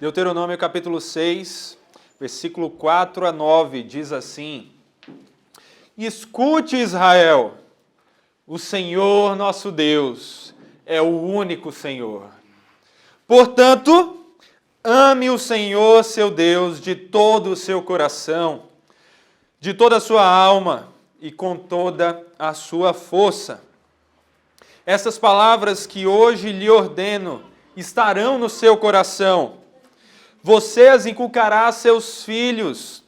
Deuteronômio capítulo 6, versículo 4 a 9, diz assim: Escute, Israel, o Senhor nosso Deus é o único Senhor. Portanto, ame o Senhor seu Deus de todo o seu coração, de toda a sua alma e com toda a sua força. Essas palavras que hoje lhe ordeno estarão no seu coração. Você as inculcará a seus filhos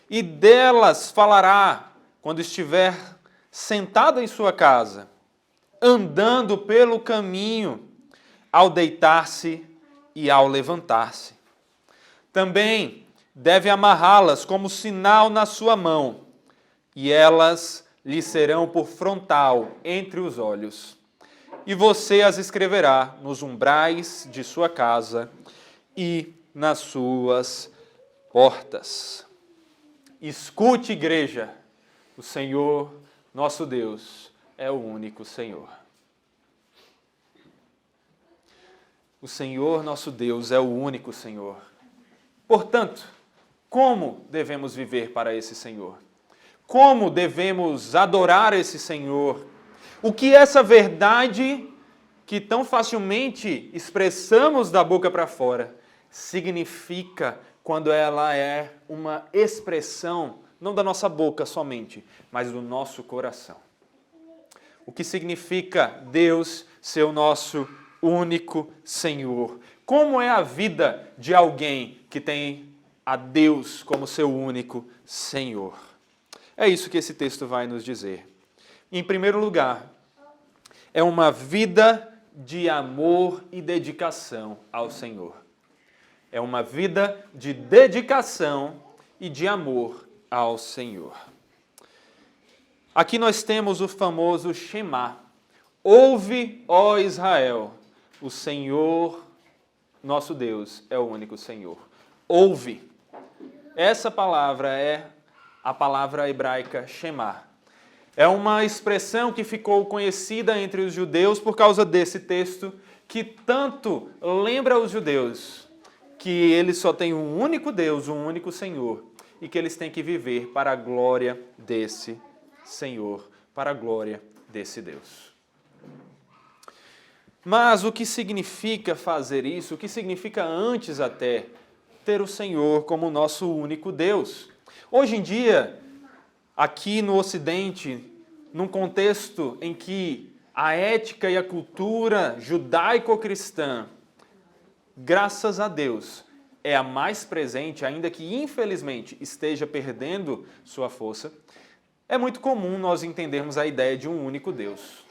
e delas falará quando estiver sentado em sua casa, andando pelo caminho, ao deitar-se e ao levantar-se. Também deve amarrá-las como sinal na sua mão, e elas lhe serão por frontal entre os olhos. E você as escreverá nos umbrais de sua casa e nas suas portas. Escute, igreja, o Senhor, nosso Deus, é o único Senhor. O Senhor, nosso Deus, é o único Senhor. Portanto, como devemos viver para esse Senhor? Como devemos adorar esse Senhor? O que essa verdade que tão facilmente expressamos da boca para fora significa quando ela é uma expressão, não da nossa boca somente, mas do nosso coração? O que significa Deus ser o nosso único Senhor? Como é a vida de alguém que tem a Deus como seu único Senhor? É isso que esse texto vai nos dizer. Em primeiro lugar, é uma vida de amor e dedicação ao Senhor. É uma vida de dedicação e de amor ao Senhor. Aqui nós temos o famoso Shema. Ouve, ó Israel, o Senhor, nosso Deus, é o único Senhor. Ouve. Essa palavra é a palavra hebraica Shema. É uma expressão que ficou conhecida entre os judeus por causa desse texto, que tanto lembra os judeus que eles só têm um único Deus, um único Senhor, e que eles têm que viver para a glória desse Senhor, para a glória desse Deus. Mas o que significa fazer isso? O que significa antes até ter o Senhor como nosso único Deus? Hoje em dia, aqui no Ocidente, num contexto em que a ética e a cultura judaico-cristã, graças a Deus, é a mais presente, ainda que infelizmente esteja perdendo sua força, é muito comum nós entendermos a ideia de um único Deus.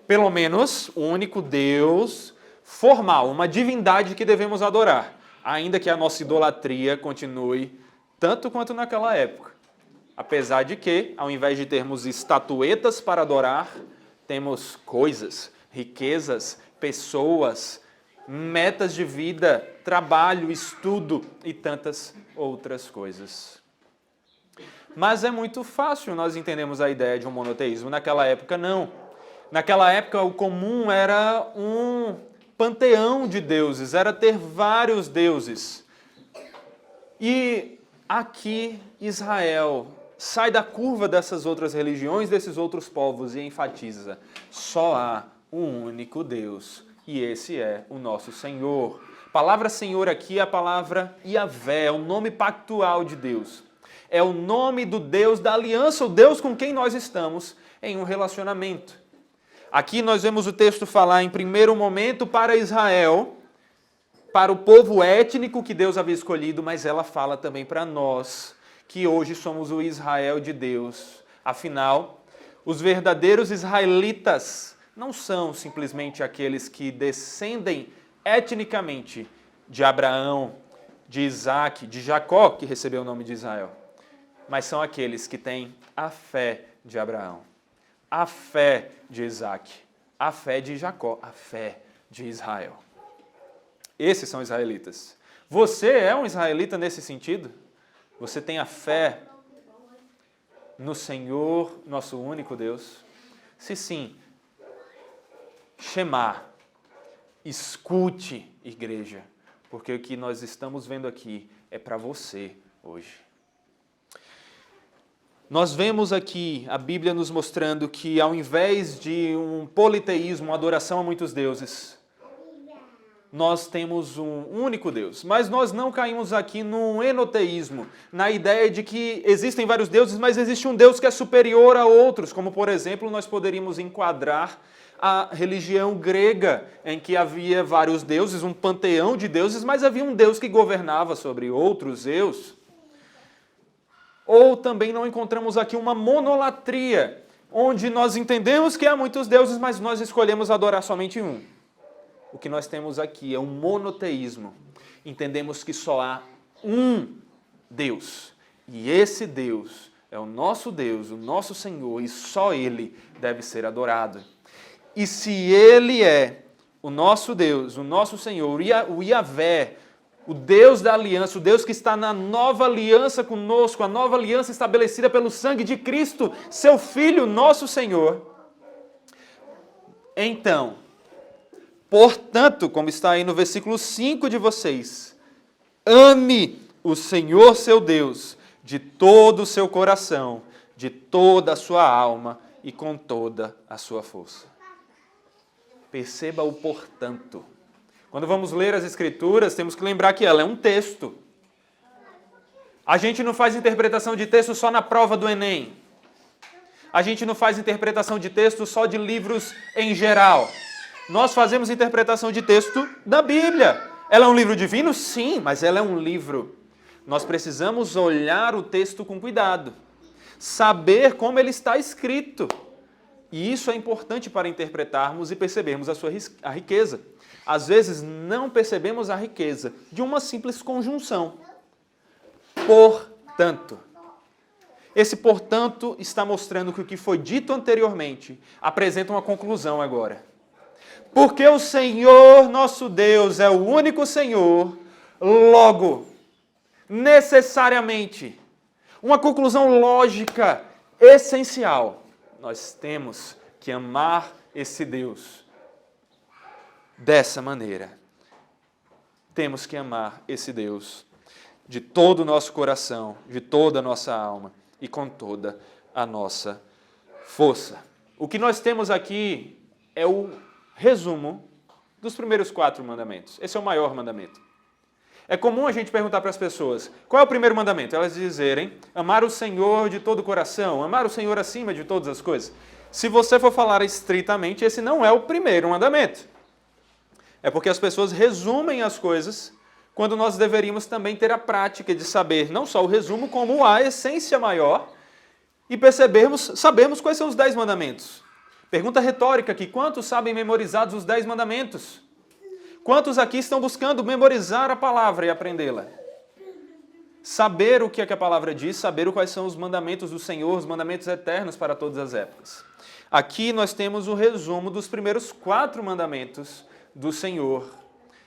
Pelo menos um único Deus formal, uma divindade que devemos adorar, ainda que a nossa idolatria continue tanto quanto naquela época. Apesar de que, ao invés de termos estatuetas para adorar, temos coisas, riquezas, pessoas, metas de vida, trabalho, estudo e tantas outras coisas. Mas é muito fácil nós entendermos a ideia de um monoteísmo. Naquela época, não. Naquela época, o comum era um panteão de deuses, era ter vários deuses. E aqui, Israel sai da curva dessas outras religiões, desses outros povos, e enfatiza: só há um único Deus, e esse é o nosso Senhor. A palavra Senhor aqui é a palavra Yahvé, é o nome pactual de Deus. É o nome do Deus da aliança, o Deus com quem nós estamos em um relacionamento. Aqui nós vemos o texto falar em primeiro momento para Israel, para o povo étnico que Deus havia escolhido, mas ela fala também para nós, que hoje somos o Israel de Deus. Afinal, os verdadeiros israelitas não são simplesmente aqueles que descendem etnicamente de Abraão, de Isaac, de Jacó, que recebeu o nome de Israel, mas são aqueles que têm a fé de Abraão, a fé de Isaac, a fé de Jacó, a fé de Israel. Esses são israelitas. Você é um israelita nesse sentido? Você tem a fé no Senhor, nosso único Deus? Se sim, Shema, escute, igreja, porque o que nós estamos vendo aqui é para você hoje. Nós vemos aqui a Bíblia nos mostrando que ao invés de um politeísmo, uma adoração a muitos deuses, nós temos um único Deus. Mas nós não caímos aqui num enoteísmo, na ideia de que existem vários deuses, mas existe um Deus que é superior a outros, como por exemplo nós poderíamos enquadrar a religião grega, em que havia vários deuses, um panteão de deuses, mas havia um Deus que governava sobre outros deuses. Ou também não encontramos aqui uma monolatria, onde nós entendemos que há muitos deuses, mas nós escolhemos adorar somente um. O que nós temos aqui é um monoteísmo. Entendemos que só há um Deus. E esse Deus é o nosso Senhor, e só Ele deve ser adorado. E se Ele é o nosso Deus, o nosso Senhor, o Yahvé, o Deus da aliança, o Deus que está na nova aliança conosco, a nova aliança estabelecida pelo sangue de Cristo, seu Filho, nosso Senhor. Então, portanto, como está aí no versículo 5 de vocês, ame o Senhor seu Deus de todo o seu coração, de toda a sua alma e com toda a sua força. Perceba o portanto. Quando vamos ler as Escrituras, temos que lembrar que ela é um texto. A gente não faz interpretação de texto só na prova do Enem. A gente não faz interpretação de texto só de livros em geral. Nós fazemos interpretação de texto da Bíblia. Ela é um livro divino? Sim, mas ela é um livro. Nós precisamos olhar o texto com cuidado. Saber como ele está escrito. E isso é importante para interpretarmos e percebermos a riqueza. Às vezes não percebemos a riqueza de uma simples conjunção. Portanto. Esse portanto está mostrando que o que foi dito anteriormente apresenta uma conclusão agora. Porque o Senhor nosso Deus é o único Senhor, logo, necessariamente, uma conclusão lógica, essencial. Nós temos que amar esse Deus dessa maneira. Temos que amar esse Deus de todo o nosso coração, de toda a nossa alma e com toda a nossa força. O que nós temos aqui é o resumo dos primeiros 4 mandamentos. Esse é o maior mandamento. É comum a gente perguntar para as pessoas, qual é o primeiro mandamento? Elas dizerem, amar o Senhor de todo o coração, amar o Senhor acima de todas as coisas. Se você for falar estritamente, esse não é o primeiro mandamento. É porque as pessoas resumem as coisas quando nós deveríamos também ter a prática de saber não só o resumo, como a essência maior e sabermos quais são os 10 mandamentos. Pergunta retórica aqui, quantos sabem memorizados os 10 mandamentos? Quantos aqui estão buscando memorizar a palavra e aprendê-la? Saber o que é que a palavra diz, saber quais são os mandamentos do Senhor, os mandamentos eternos para todas as épocas. Aqui nós temos o resumo dos primeiros 4 mandamentos do Senhor,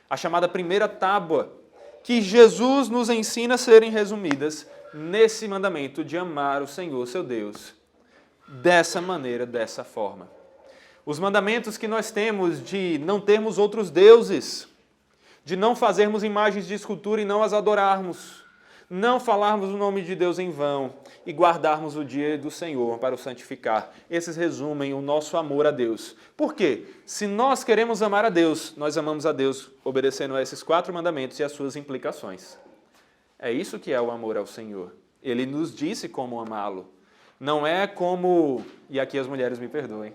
a chamada primeira tábua, que Jesus nos ensina a serem resumidas nesse mandamento de amar o Senhor, seu Deus, dessa maneira, dessa forma. Os mandamentos que nós temos de não termos outros deuses, de não fazermos imagens de escultura e não as adorarmos, não falarmos o nome de Deus em vão e guardarmos o dia do Senhor para o santificar. Esses resumem o nosso amor a Deus. Por quê? Se nós queremos amar a Deus, nós amamos a Deus obedecendo a esses 4 mandamentos e as suas implicações. É isso que é o amor ao Senhor. Ele nos disse como amá-lo. Não é como, e aqui as mulheres me perdoem,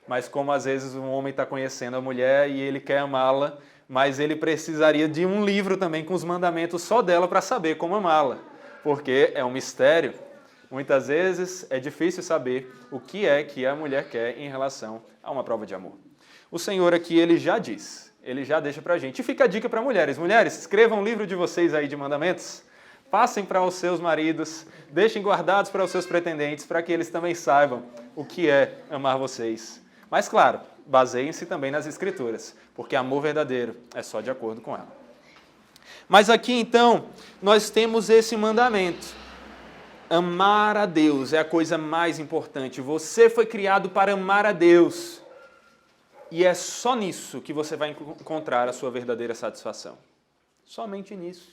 mas como às vezes um homem está conhecendo a mulher e ele quer amá-la, mas ele precisaria de um livro também com os mandamentos só dela para saber como amá-la, porque é um mistério. Muitas vezes é difícil saber o que é que a mulher quer em relação a uma prova de amor. O Senhor aqui, ele já diz, ele já deixa para a gente. E fica a dica para mulheres. Mulheres, escrevam um livro de vocês aí de mandamentos, passem para os seus maridos, deixem guardados para os seus pretendentes, para que eles também saibam o que é amar vocês. Mas claro, baseiem-se também nas Escrituras, porque amor verdadeiro é só de acordo com ela. Mas aqui então, nós temos esse mandamento. Amar a Deus é a coisa mais importante. Você foi criado para amar a Deus. E é só nisso que você vai encontrar a sua verdadeira satisfação. Somente nisso.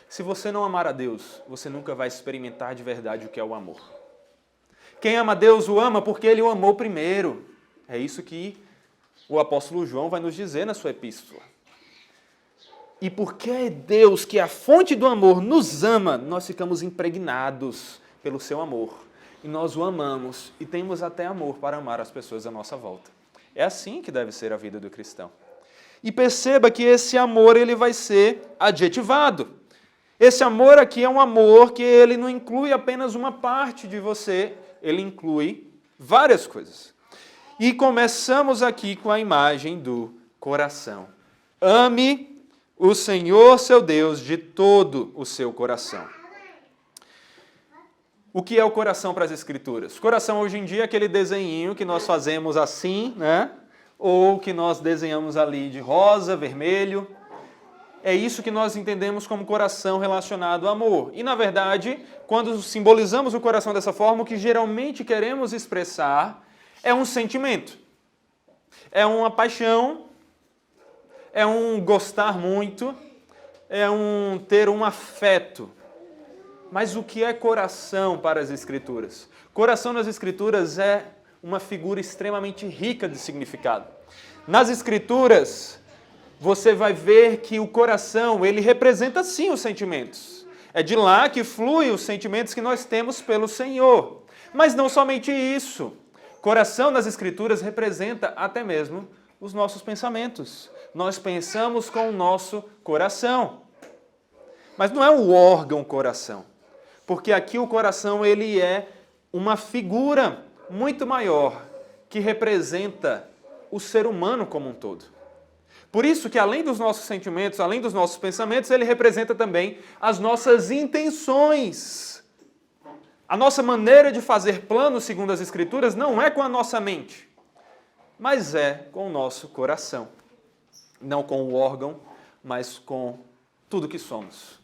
Se você não amar a Deus, você nunca vai experimentar de verdade o que é o amor. Quem ama a Deus o ama porque Ele o amou primeiro. É isso que o apóstolo João vai nos dizer na sua epístola. E porque é Deus, que é a fonte do amor, nos ama, nós ficamos impregnados pelo seu amor. E nós o amamos e temos até amor para amar as pessoas à nossa volta. É assim que deve ser a vida do cristão. E perceba que esse amor ele vai ser adjetivado. Esse amor aqui é um amor que ele não inclui apenas uma parte de você, ele inclui várias coisas. E começamos aqui com a imagem do coração. Ame o Senhor seu Deus de todo o seu coração. O que é o coração para as Escrituras? O coração hoje em dia é aquele desenhinho que nós fazemos assim, né? Ou que nós desenhamos ali de rosa, vermelho. É isso que nós entendemos como coração relacionado ao amor. E, na verdade, quando simbolizamos o coração dessa forma, o que geralmente queremos expressar é um sentimento. É uma paixão, é um gostar muito, é um ter um afeto. Mas o que é coração para as Escrituras? Coração nas Escrituras é uma figura extremamente rica de significado. Nas Escrituras, você vai ver que o coração, ele representa sim os sentimentos. É de lá que fluem os sentimentos que nós temos pelo Senhor. Mas não somente isso. Coração nas Escrituras representa até mesmo os nossos pensamentos. Nós pensamos com o nosso coração. Mas não é o órgão coração. Porque aqui o coração ele é uma figura muito maior que representa o ser humano como um todo. Por isso que além dos nossos sentimentos, além dos nossos pensamentos, ele representa também as nossas intenções. A nossa maneira de fazer planos, segundo as Escrituras, não é com a nossa mente, mas é com o nosso coração. Não com o órgão, mas com tudo que somos.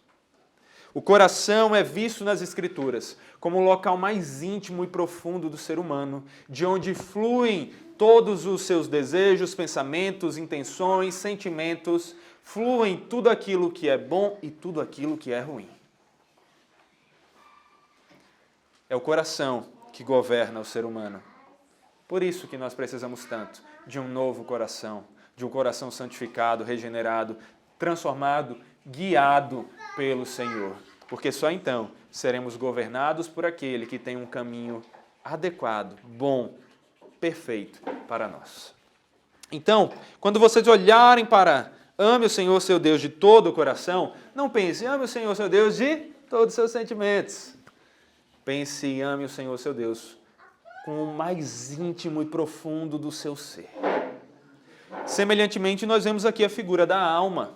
O coração é visto nas Escrituras como o local mais íntimo e profundo do ser humano, de onde fluem todos os seus desejos, pensamentos, intenções, sentimentos, fluem tudo aquilo que é bom e tudo aquilo que é ruim. É o coração que governa o ser humano. Por isso que nós precisamos tanto de um novo coração, de um coração santificado, regenerado, transformado, guiado pelo Senhor. Porque só então seremos governados por aquele que tem um caminho adequado, bom, perfeito para nós. Então, quando vocês olharem para ame o Senhor seu Deus de todo o coração, não pense, ame o Senhor seu Deus de todos os seus sentimentos. Pense e ame o Senhor seu Deus com o mais íntimo e profundo do seu ser. Semelhantemente, nós vemos aqui a figura da alma.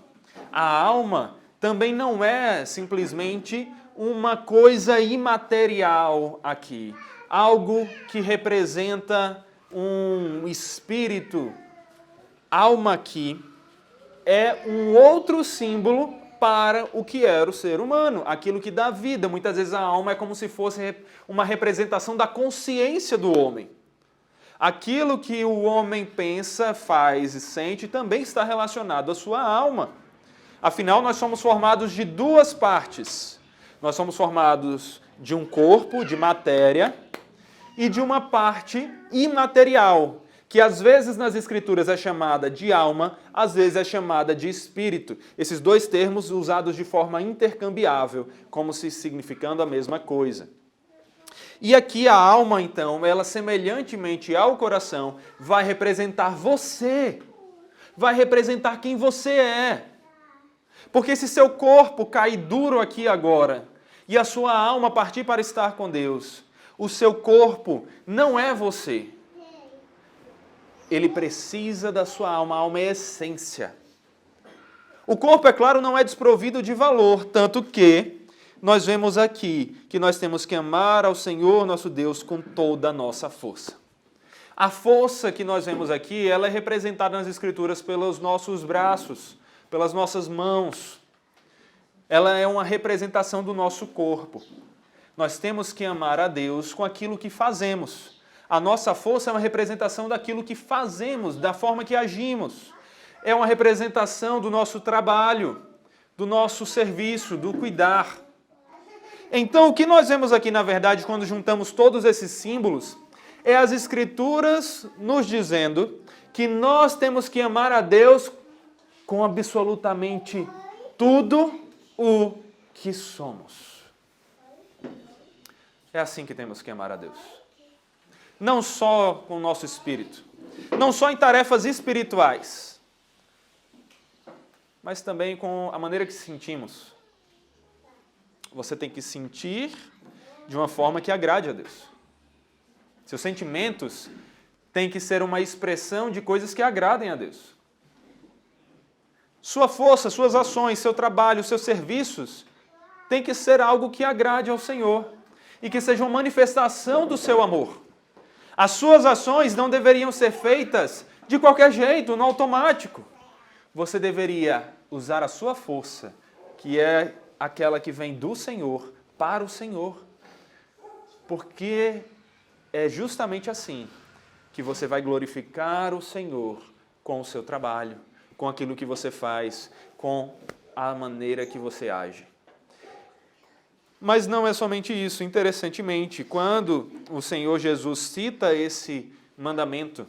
A alma também não é simplesmente uma coisa imaterial aqui. Algo que representa um espírito. Alma aqui é um outro símbolo para o que era o ser humano, aquilo que dá vida. Muitas vezes a alma é como se fosse uma representação da consciência do homem. Aquilo que o homem pensa, faz e sente também está relacionado à sua alma. Afinal, nós somos formados de duas partes. Nós somos formados de um corpo, de matéria, e de uma parte imaterial, que às vezes nas Escrituras é chamada de alma, às vezes é chamada de espírito. Esses dois termos usados de forma intercambiável, como se significando a mesma coisa. E aqui a alma, então, ela semelhantemente ao coração, vai representar você, vai representar quem você é. Porque se seu corpo cair duro aqui agora, e a sua alma partir para estar com Deus, o seu corpo não é você. Ele precisa da sua alma, a alma é essência. O corpo, é claro, não é desprovido de valor, tanto que nós vemos aqui que nós temos que amar ao Senhor nosso Deus com toda a nossa força. A força que nós vemos aqui, ela é representada nas Escrituras pelos nossos braços, pelas nossas mãos. Ela é uma representação do nosso corpo. Nós temos que amar a Deus com aquilo que fazemos. A nossa força é uma representação daquilo que fazemos, da forma que agimos. É uma representação do nosso trabalho. do nosso serviço, do cuidar. Então, o que nós vemos aqui, na verdade, quando juntamos todos esses símbolos, é as Escrituras nos dizendo que nós temos que amar a Deus com absolutamente tudo o que somos. É assim que temos que amar a Deus. Não só com o nosso espírito, não só em tarefas espirituais, mas também com a maneira que sentimos. Você tem que sentir de uma forma que agrade a Deus. Seus sentimentos têm que ser uma expressão de coisas que agradem a Deus. Sua força, suas ações, seu trabalho, seus serviços tem que ser algo que agrade ao Senhor e que seja uma manifestação do seu amor. As suas ações não deveriam ser feitas de qualquer jeito, no automático. Você deveria usar a sua força, que é aquela que vem do Senhor, para o Senhor. Porque é justamente assim que você vai glorificar o Senhor com o seu trabalho, com aquilo que você faz, com a maneira que você age. Mas não é somente isso. Interessantemente, quando o Senhor Jesus cita esse mandamento,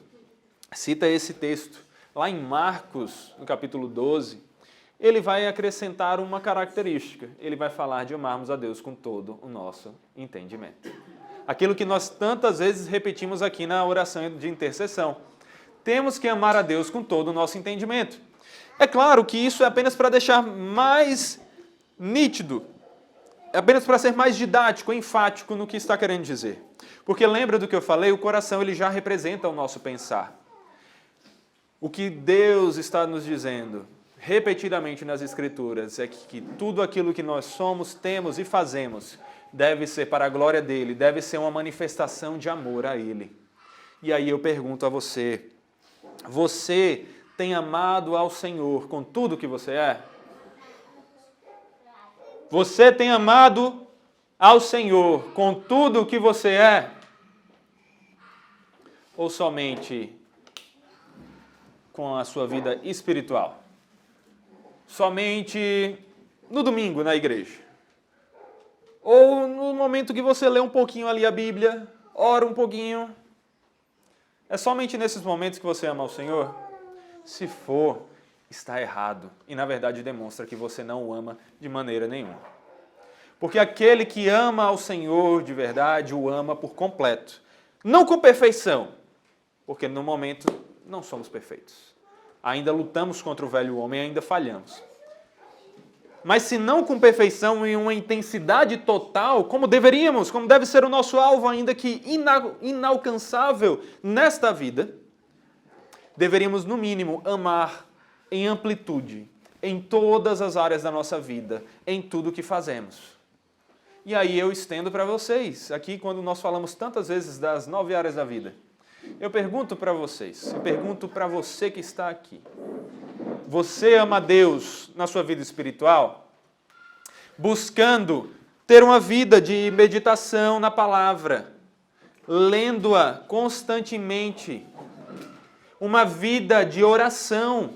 cita esse texto, lá em Marcos, no capítulo 12, ele vai acrescentar uma característica. Ele vai falar de amarmos a Deus com todo o nosso entendimento. Aquilo que nós tantas vezes repetimos aqui na oração de intercessão. Temos que amar a Deus com todo o nosso entendimento. É claro que isso é apenas para deixar mais nítido, é apenas para ser mais didático, enfático no que está querendo dizer. Porque lembra do que eu falei? O coração ele já representa o nosso pensar. O que Deus está nos dizendo repetidamente nas Escrituras é que tudo aquilo que nós somos, temos e fazemos deve ser para a glória dele, deve ser uma manifestação de amor a ele. E aí eu pergunto a você, você tem amado ao Senhor com tudo que você é? Você tem amado ao Senhor com tudo o que você é? Ou somente com a sua vida espiritual? Somente no domingo na igreja? Ou no momento que você lê um pouquinho ali a Bíblia, ora um pouquinho? É somente nesses momentos que você ama ao Senhor? Se for, está errado. E na verdade demonstra que você não o ama de maneira nenhuma. Porque aquele que ama ao Senhor de verdade, o ama por completo. Não com perfeição, porque no momento não somos perfeitos. Ainda lutamos contra o velho homem, ainda falhamos. Mas se não com perfeição e uma intensidade total, como deveríamos, como deve ser o nosso alvo, ainda que inalcançável nesta vida, deveríamos, no mínimo, amar em amplitude, em todas as áreas da nossa vida, em tudo o que fazemos. E aí eu estendo para vocês, aqui quando nós falamos tantas vezes das 9 áreas da vida, eu pergunto para vocês, eu pergunto para você que está aqui, você ama Deus na sua vida espiritual? Buscando ter uma vida de meditação na palavra, lendo-a constantemente, uma vida de oração.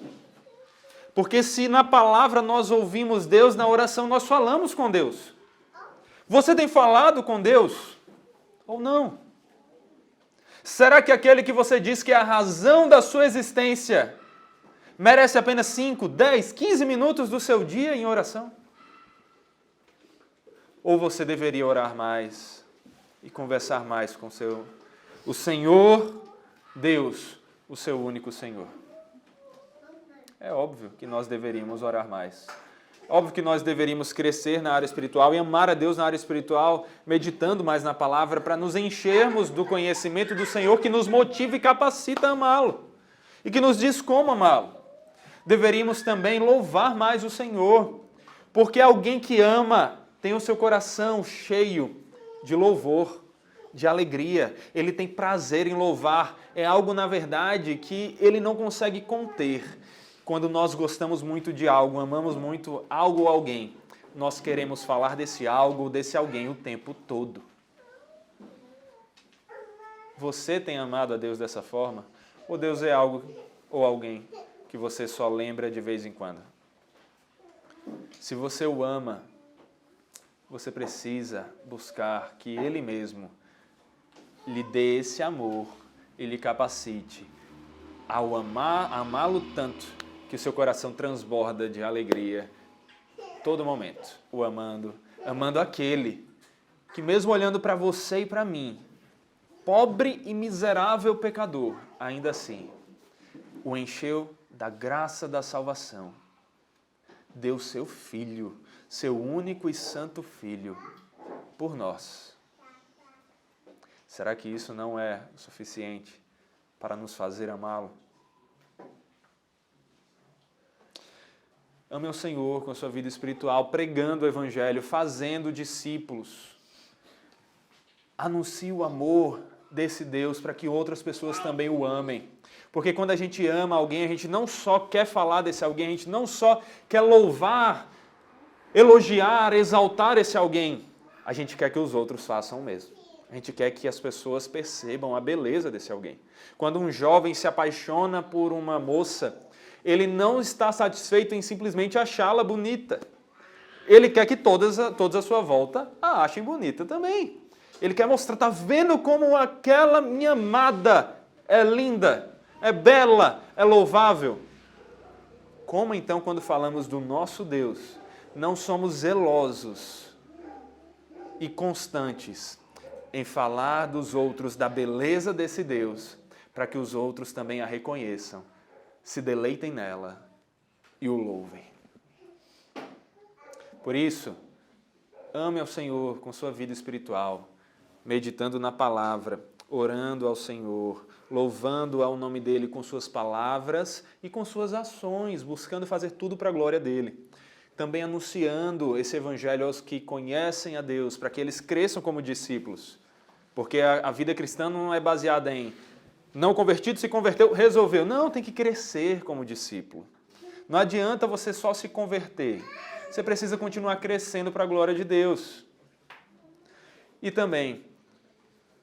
Porque se na palavra nós ouvimos Deus, na oração nós falamos com Deus. Você tem falado com Deus ou não? Será que aquele que você diz que é a razão da sua existência merece apenas 5, 10, 15 minutos do seu dia em oração? Ou você deveria orar mais e conversar mais com o Senhor Deus, o seu único Senhor? É óbvio que nós deveríamos orar mais. Óbvio que nós deveríamos crescer na área espiritual e amar a Deus na área espiritual, meditando mais na palavra para nos enchermos do conhecimento do Senhor que nos motiva e capacita a amá-lo e que nos diz como amá-lo. Deveríamos também louvar mais o Senhor, porque alguém que ama tem o seu coração cheio de louvor, de alegria. Ele tem prazer em louvar. É algo, na verdade, que ele não consegue conter. Quando nós gostamos muito de algo, amamos muito algo ou alguém, nós queremos falar desse algo ou desse alguém o tempo todo. Você tem amado a Deus dessa forma? Ou Deus é algo ou alguém que você só lembra de vez em quando? Se você o ama, você precisa buscar que Ele mesmo lhe dê esse amor e lhe capacite ao amá-lo tanto que o seu coração transborda de alegria todo momento, o amando aquele que mesmo olhando para você e para mim, pobre e miserável pecador, ainda assim, o encheu da graça da salvação, deu seu Filho, seu único e santo Filho, por nós. Será que isso não é o suficiente para nos fazer amá-lo? Ame ao Senhor com a sua vida espiritual, pregando o Evangelho, fazendo discípulos. Anuncie o amor desse Deus para que outras pessoas também o amem. Porque quando a gente ama alguém, a gente não só quer falar desse alguém, a gente não só quer louvar, elogiar, exaltar esse alguém, a gente quer que os outros façam o mesmo. A gente quer que as pessoas percebam a beleza desse alguém. Quando um jovem se apaixona por uma moça, ele não está satisfeito em simplesmente achá-la bonita. Ele quer que todos à sua volta a achem bonita também. Ele quer mostrar, tá vendo como aquela minha amada é linda, é bela, é louvável. Como então, quando falamos do nosso Deus, não somos zelosos e constantes em falar dos outros, da beleza desse Deus, para que os outros também a reconheçam, se deleitem nela e o louvem. Por isso, ame ao Senhor com sua vida espiritual, meditando na palavra, orando ao Senhor, louvando ao nome dEle com suas palavras e com suas ações, buscando fazer tudo para a glória dEle. Também anunciando esse Evangelho aos que conhecem a Deus, para que eles cresçam como discípulos. Porque a vida cristã não é baseada em não convertido, se converteu, resolveu. Não, tem que crescer como discípulo. Não adianta você só se converter. Você precisa continuar crescendo para a glória de Deus. E também,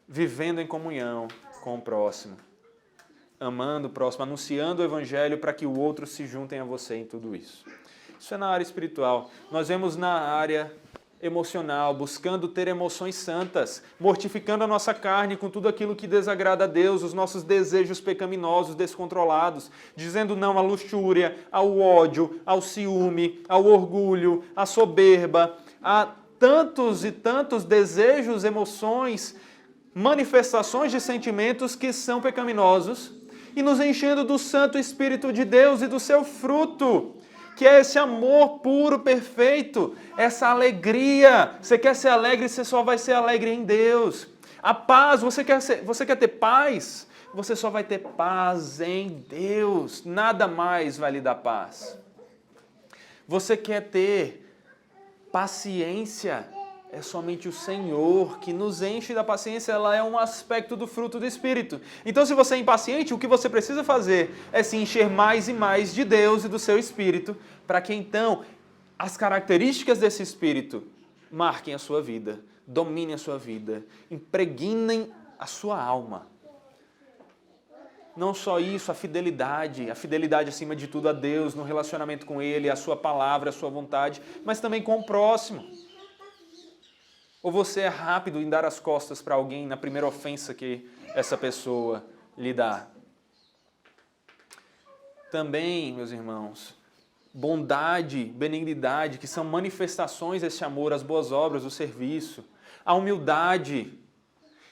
vivendo em comunhão com o próximo. Amando o próximo, anunciando o Evangelho para que o outro se juntem a você em tudo isso. Isso é na área espiritual. Nós vemos na área emocional, buscando ter emoções santas, mortificando a nossa carne com tudo aquilo que desagrada a Deus, os nossos desejos pecaminosos, descontrolados, dizendo não à luxúria, ao ódio, ao ciúme, ao orgulho, à soberba, a tantos e tantos desejos, emoções, manifestações de sentimentos que são pecaminosos e nos enchendo do Santo Espírito de Deus e do seu fruto, que é esse amor puro, perfeito, essa alegria. Você quer ser alegre, você só vai ser alegre em Deus. A paz, você quer ter paz? Você só vai ter paz em Deus. Nada mais vai lhe dar paz. Você quer ter paciência? É somente o Senhor que nos enche da paciência, ela é um aspecto do fruto do Espírito. Então, se você é impaciente, o que você precisa fazer é se encher mais e mais de Deus e do seu Espírito, para que então as características desse Espírito marquem a sua vida, dominem a sua vida, impregnem a sua alma. Não só isso, a fidelidade acima de tudo a Deus, no relacionamento com Ele, a sua palavra, a sua vontade, mas também com o próximo. Ou você é rápido em dar as costas para alguém na primeira ofensa que essa pessoa lhe dá? Também, meus irmãos, bondade, benignidade, que são manifestações desse amor, as boas obras, o serviço, a humildade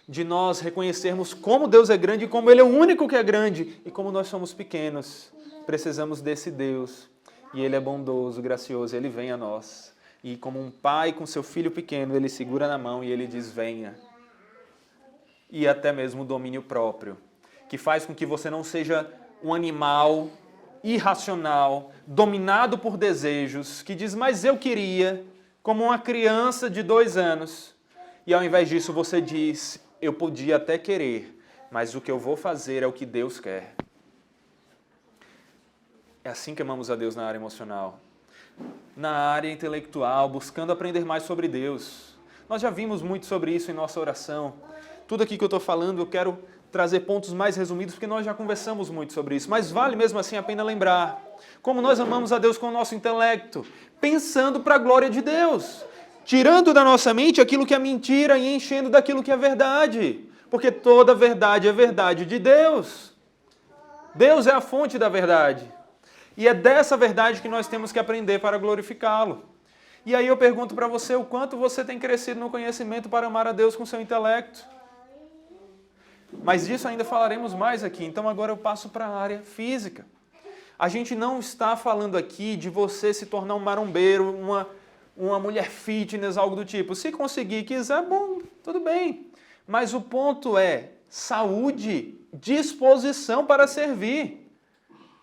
de nós reconhecermos como Deus é grande e como Ele é o único que é grande e como nós somos pequenos. Precisamos desse Deus e Ele é bondoso, gracioso, Ele vem a nós. E como um pai com seu filho pequeno, ele segura na mão e ele diz, venha. E até mesmo o domínio próprio, que faz com que você não seja um animal irracional, dominado por desejos, que diz, mas eu queria, como uma criança de 2 anos. E ao invés disso você diz, eu podia até querer, mas o que eu vou fazer é o que Deus quer. É assim que amamos a Deus na área emocional. Na área intelectual, buscando aprender mais sobre Deus. Nós já vimos muito sobre isso em nossa oração. Tudo aqui que eu estou falando, eu quero trazer pontos mais resumidos, porque nós já conversamos muito sobre isso, mas vale mesmo assim a pena lembrar como nós amamos a Deus com o nosso intelecto, pensando para a glória de Deus, tirando da nossa mente aquilo que é mentira e enchendo daquilo que é verdade, porque toda verdade é verdade de Deus. Deus é a fonte da verdade. E é dessa verdade que nós temos que aprender para glorificá-lo. E aí eu pergunto para você, o quanto você tem crescido no conhecimento para amar a Deus com seu intelecto? Mas disso ainda falaremos mais aqui. Então agora eu passo para a área física. A gente não está falando aqui de você se tornar um marombeiro, uma mulher fitness, algo do tipo. Se conseguir e quiser, bom, tudo bem. Mas o ponto é saúde, disposição para servir.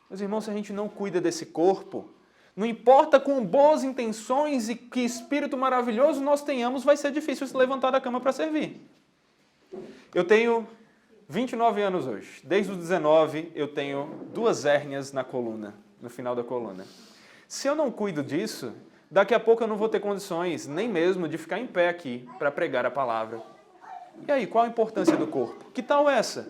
Meus irmãos, se a gente não cuida desse corpo, não importa com boas intenções e que espírito maravilhoso nós tenhamos, vai ser difícil se levantar da cama para servir. Eu tenho 29 anos hoje. Desde os 19 eu tenho 2 hérnias na coluna, no final da coluna. Se eu não cuido disso, daqui a pouco eu não vou ter condições nem mesmo de ficar em pé aqui para pregar a palavra. E aí, qual a importância do corpo? Que tal essa?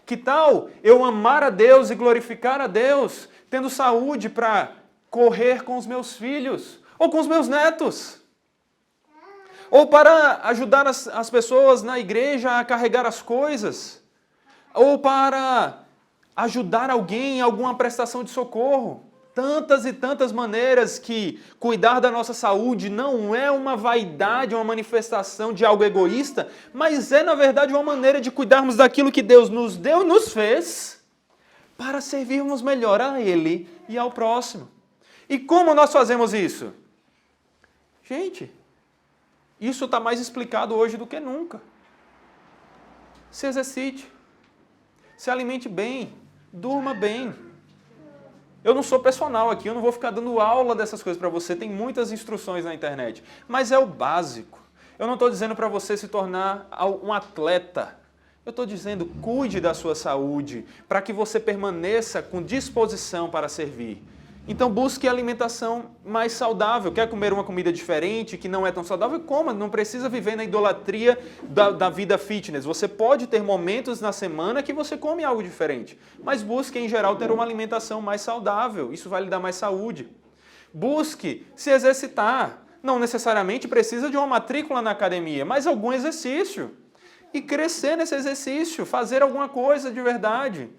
Que tal eu amar a Deus e glorificar a Deus, tendo saúde para correr com os meus filhos, ou com os meus netos? Ou para ajudar as pessoas na igreja a carregar as coisas? Ou para ajudar alguém em alguma prestação de socorro? Tantas e tantas maneiras que cuidar da nossa saúde não é uma vaidade, uma manifestação de algo egoísta, mas é, na verdade, uma maneira de cuidarmos daquilo que Deus nos deu e nos fez para servirmos melhor a Ele e ao próximo. E como nós fazemos isso? Gente, isso está mais explicado hoje do que nunca. Se exercite, se alimente bem, durma bem. Eu não sou personal aqui, eu não vou ficar dando aula dessas coisas para você, tem muitas instruções na internet, mas é o básico. Eu não estou dizendo para você se tornar um atleta, eu estou dizendo cuide da sua saúde, para que você permaneça com disposição para servir. Então busque alimentação mais saudável. Quer comer uma comida diferente, que não é tão saudável? Coma, não precisa viver na idolatria da vida fitness. Você pode ter momentos na semana que você come algo diferente, mas busque, em geral, ter uma alimentação mais saudável. Isso vai lhe dar mais saúde. Busque se exercitar. Não necessariamente precisa de uma matrícula na academia, mas algum exercício. E crescer nesse exercício, fazer alguma coisa de verdade.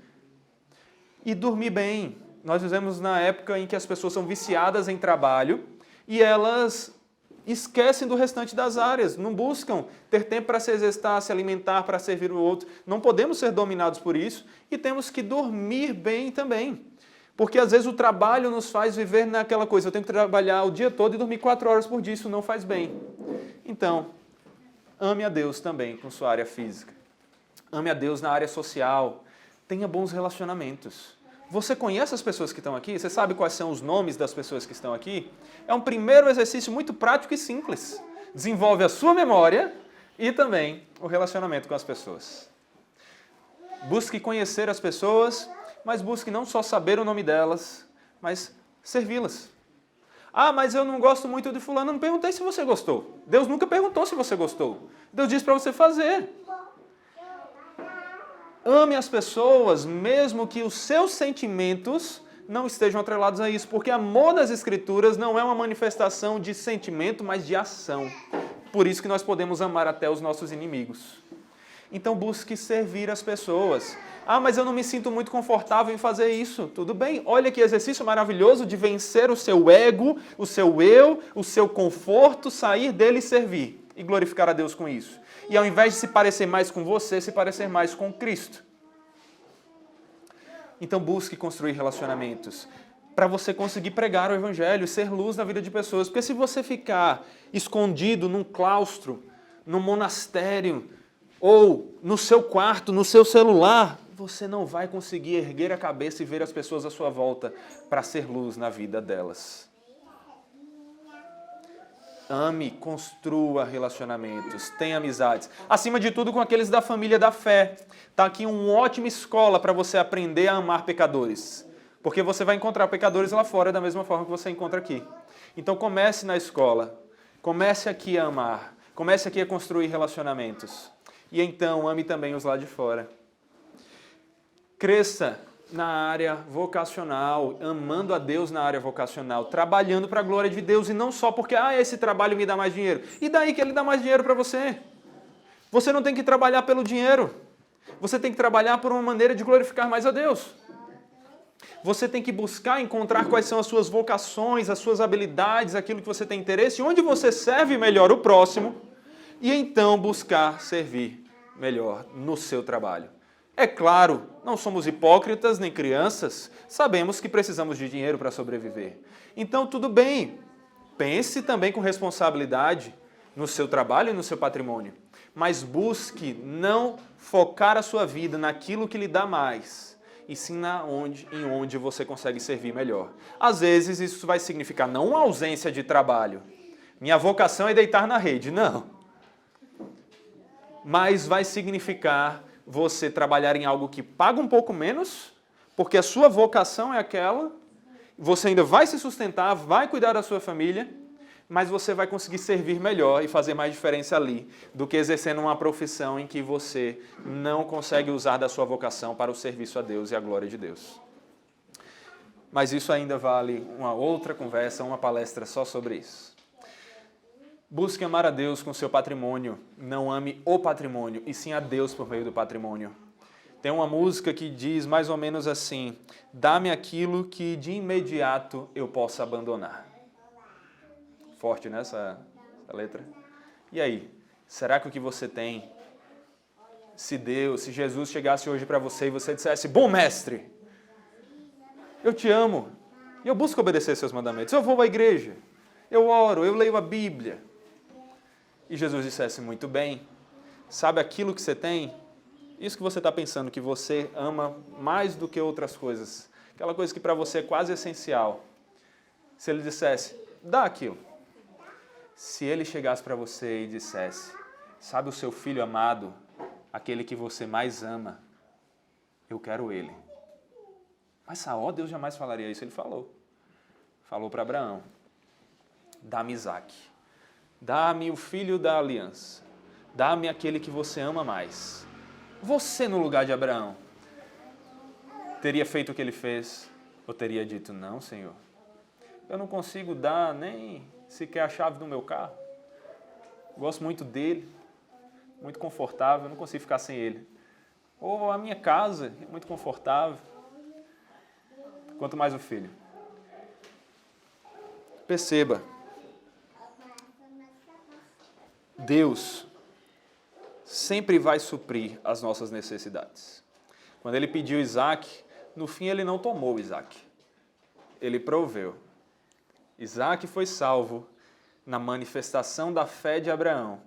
E dormir bem. Nós vivemos na época em que as pessoas são viciadas em trabalho e elas esquecem do restante das áreas, não buscam ter tempo para se exercitar, se alimentar, para servir o outro. Não podemos ser dominados por isso e temos que dormir bem também. Porque às vezes o trabalho nos faz viver naquela coisa, eu tenho que trabalhar o dia todo e dormir 4 horas por dia, isso não faz bem. Então, ame a Deus também com sua área física. Ame a Deus na área social. Tenha bons relacionamentos. Você conhece as pessoas que estão aqui? Você sabe quais são os nomes das pessoas que estão aqui? É um primeiro exercício muito prático e simples. Desenvolve a sua memória e também o relacionamento com as pessoas. Busque conhecer as pessoas, mas busque não só saber o nome delas, mas servi-las. Ah, mas eu não gosto muito de fulano. Não perguntei se você gostou. Deus nunca perguntou se você gostou. Deus disse para você fazer. Ame as pessoas, mesmo que os seus sentimentos não estejam atrelados a isso, porque amor nas Escrituras não é uma manifestação de sentimento, mas de ação. Por isso que nós podemos amar até os nossos inimigos. Então busque servir as pessoas. Ah, mas eu não me sinto muito confortável em fazer isso. Tudo bem, olha que exercício maravilhoso de vencer o seu ego, o seu eu, o seu conforto, sair dele e servir. E glorificar a Deus com isso. E ao invés de se parecer mais com você, se parecer mais com Cristo. Então busque construir relacionamentos para você conseguir pregar o Evangelho e ser luz na vida de pessoas. Porque se você ficar escondido num claustro, num monastério, ou no seu quarto, no seu celular, você não vai conseguir erguer a cabeça e ver as pessoas à sua volta para ser luz na vida delas. Ame, construa relacionamentos, tenha amizades. Acima de tudo com aqueles da família da fé. Está aqui uma ótima escola para você aprender a amar pecadores. Porque você vai encontrar pecadores lá fora da mesma forma que você encontra aqui. Então comece na escola. Comece aqui a amar. Comece aqui a construir relacionamentos. E então ame também os lá de fora. Cresça na área vocacional, amando a Deus na área vocacional, trabalhando para a glória de Deus e não só porque esse trabalho me dá mais dinheiro. E daí que ele dá mais dinheiro para você? Você não tem que trabalhar pelo dinheiro. Você tem que trabalhar por uma maneira de glorificar mais a Deus. Você tem que buscar encontrar quais são as suas vocações, as suas habilidades, aquilo que você tem interesse, onde você serve melhor o próximo, e então buscar servir melhor no seu trabalho. É claro, não somos hipócritas nem crianças, sabemos que precisamos de dinheiro para sobreviver. Então tudo bem, pense também com responsabilidade no seu trabalho e no seu patrimônio, mas busque não focar a sua vida naquilo que lhe dá mais, e sim em onde você consegue servir melhor. Às vezes isso vai significar não uma ausência de trabalho. Minha vocação é deitar na rede, não. Mas vai significar você trabalhar em algo que paga um pouco menos, porque a sua vocação é aquela, você ainda vai se sustentar, vai cuidar da sua família, mas você vai conseguir servir melhor e fazer mais diferença ali do que exercendo uma profissão em que você não consegue usar da sua vocação para o serviço a Deus e a glória de Deus. Mas isso ainda vale uma outra conversa, uma palestra só sobre isso. Busque amar a Deus com seu patrimônio, não ame o patrimônio, e sim a Deus por meio do patrimônio. Tem uma música que diz mais ou menos assim: dá-me aquilo que de imediato eu possa abandonar. Forte, né, essa letra? E aí, será que o que você tem, se Jesus chegasse hoje para você e você dissesse: bom mestre, eu te amo, e eu busco obedecer seus mandamentos, eu vou à igreja, eu oro, eu leio a Bíblia. E Jesus dissesse: muito bem, sabe aquilo que você tem? Isso que você está pensando que você ama mais do que outras coisas, aquela coisa que para você é quase essencial. Se ele dissesse: dá aquilo. Se ele chegasse para você e dissesse: sabe o seu filho amado, aquele que você mais ama, eu quero ele. Mas Deus jamais falaria isso, ele falou. Falou para Abraão: dá-me Isaque. Dá-me o filho da aliança. Dá-me aquele que você ama mais. Você, no lugar de Abraão, teria feito o que ele fez? Ou teria dito: não, Senhor, eu não consigo dar nem sequer a chave do meu carro. Gosto muito dele, muito confortável, não consigo ficar sem ele. Ou a minha casa é muito confortável. Quanto mais o filho. Perceba, Deus sempre vai suprir as nossas necessidades. Quando ele pediu Isaque, no fim ele não tomou Isaque. Ele proveu. Isaque foi salvo na manifestação da fé de Abraão.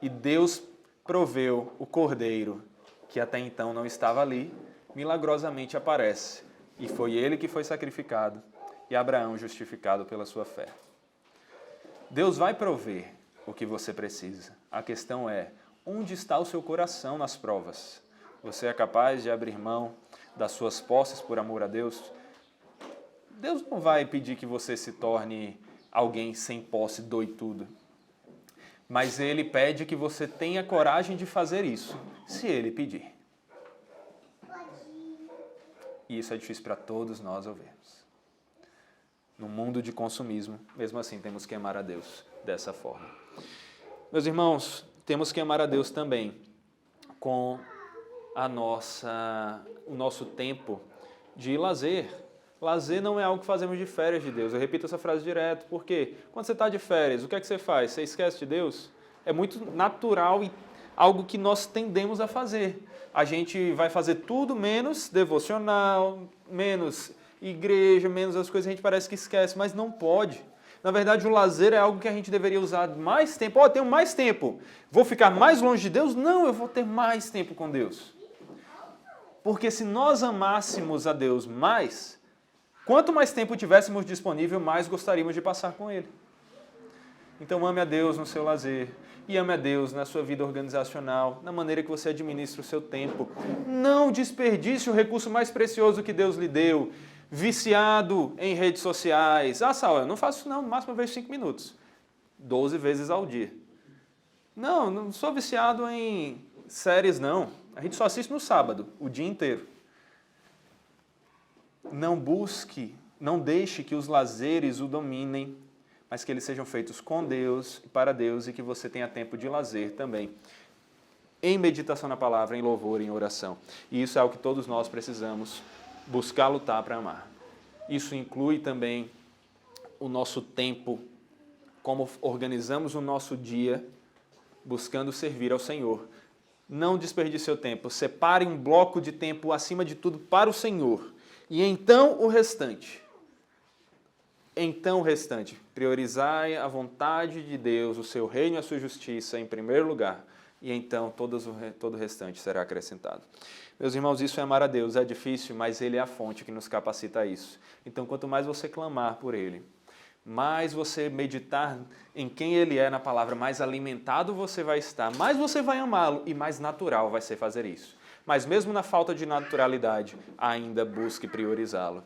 E Deus proveu o cordeiro, que até então não estava ali, milagrosamente aparece. E foi ele que foi sacrificado e Abraão justificado pela sua fé. Deus vai prover o que você precisa. A questão é: onde está o seu coração nas provas? Você é capaz de abrir mão das suas posses por amor a Deus? Deus não vai pedir que você se torne alguém sem posse, doitudo. Mas Ele pede que você tenha coragem de fazer isso, se Ele pedir. E isso é difícil para todos nós ouvirmos. No mundo de consumismo, mesmo assim, temos que amar a Deus dessa forma. Meus irmãos, temos que amar a Deus também com o nosso tempo de lazer. Lazer não é algo que fazemos de férias de Deus. Eu repito essa frase direto, porque quando você está de férias, o que é que você faz? Você esquece de Deus? É muito natural e algo que nós tendemos a fazer. A gente vai fazer tudo menos devocional, menos igreja, menos as coisas, a gente parece que esquece, mas não pode. Na verdade, o lazer é algo que a gente deveria usar mais tempo. Eu tenho mais tempo. Vou ficar mais longe de Deus? Não, eu vou ter mais tempo com Deus. Porque se nós amássemos a Deus mais, quanto mais tempo tivéssemos disponível, mais gostaríamos de passar com Ele. Então ame a Deus no seu lazer e ame a Deus na sua vida organizacional, na maneira que você administra o seu tempo. Não desperdice o recurso mais precioso que Deus lhe deu, viciado em redes sociais. Saul, eu não faço isso não, no máximo eu vejo 5 minutos. 12 vezes ao dia. Não sou viciado em séries não. A gente só assiste no sábado, o dia inteiro. Não busque, não deixe que os lazeres o dominem, mas que eles sejam feitos com Deus e para Deus e que você tenha tempo de lazer também. Em meditação na palavra, em louvor, em oração. E isso é o que todos nós precisamos buscar lutar para amar. Isso inclui também o nosso tempo, como organizamos o nosso dia, buscando servir ao Senhor. Não desperdice seu tempo, separe um bloco de tempo, acima de tudo, para o Senhor. E então o restante. Priorizai a vontade de Deus, o seu reino e a sua justiça em primeiro lugar. E então todo o restante será acrescentado. Meus irmãos, isso é amar a Deus. É difícil, mas Ele é a fonte que nos capacita a isso. Então, quanto mais você clamar por Ele, mais você meditar em quem Ele é na palavra, mais alimentado você vai estar, mais você vai amá-lo e mais natural vai ser fazer isso. Mas mesmo na falta de naturalidade, ainda busque priorizá-lo.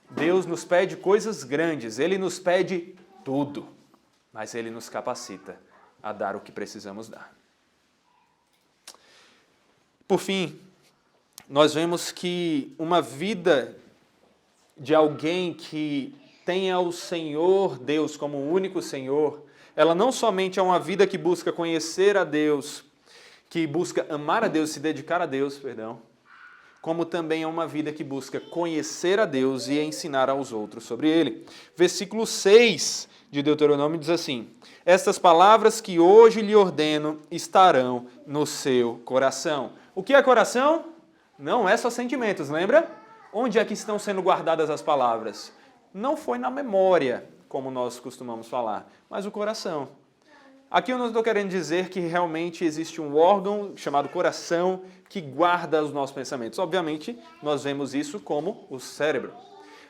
Deus nos pede coisas grandes, Ele nos pede tudo, mas Ele nos capacita a dar o que precisamos dar. Por fim, nós vemos que uma vida de alguém que tenha o Senhor Deus como o único Senhor, ela não somente é uma vida que busca conhecer a Deus, que busca amar a Deus, se dedicar a Deus, como também é uma vida que busca conhecer a Deus e ensinar aos outros sobre Ele. Versículo 6 de Deuteronômio diz assim: estas palavras que hoje lhe ordeno estarão no seu coração. O que é coração? Não é só sentimentos, lembra? Onde é que estão sendo guardadas as palavras? Não foi na memória, como nós costumamos falar, mas o coração. Aqui eu não estou querendo dizer que realmente existe um órgão chamado coração que guarda os nossos pensamentos. Obviamente, nós vemos isso como o cérebro.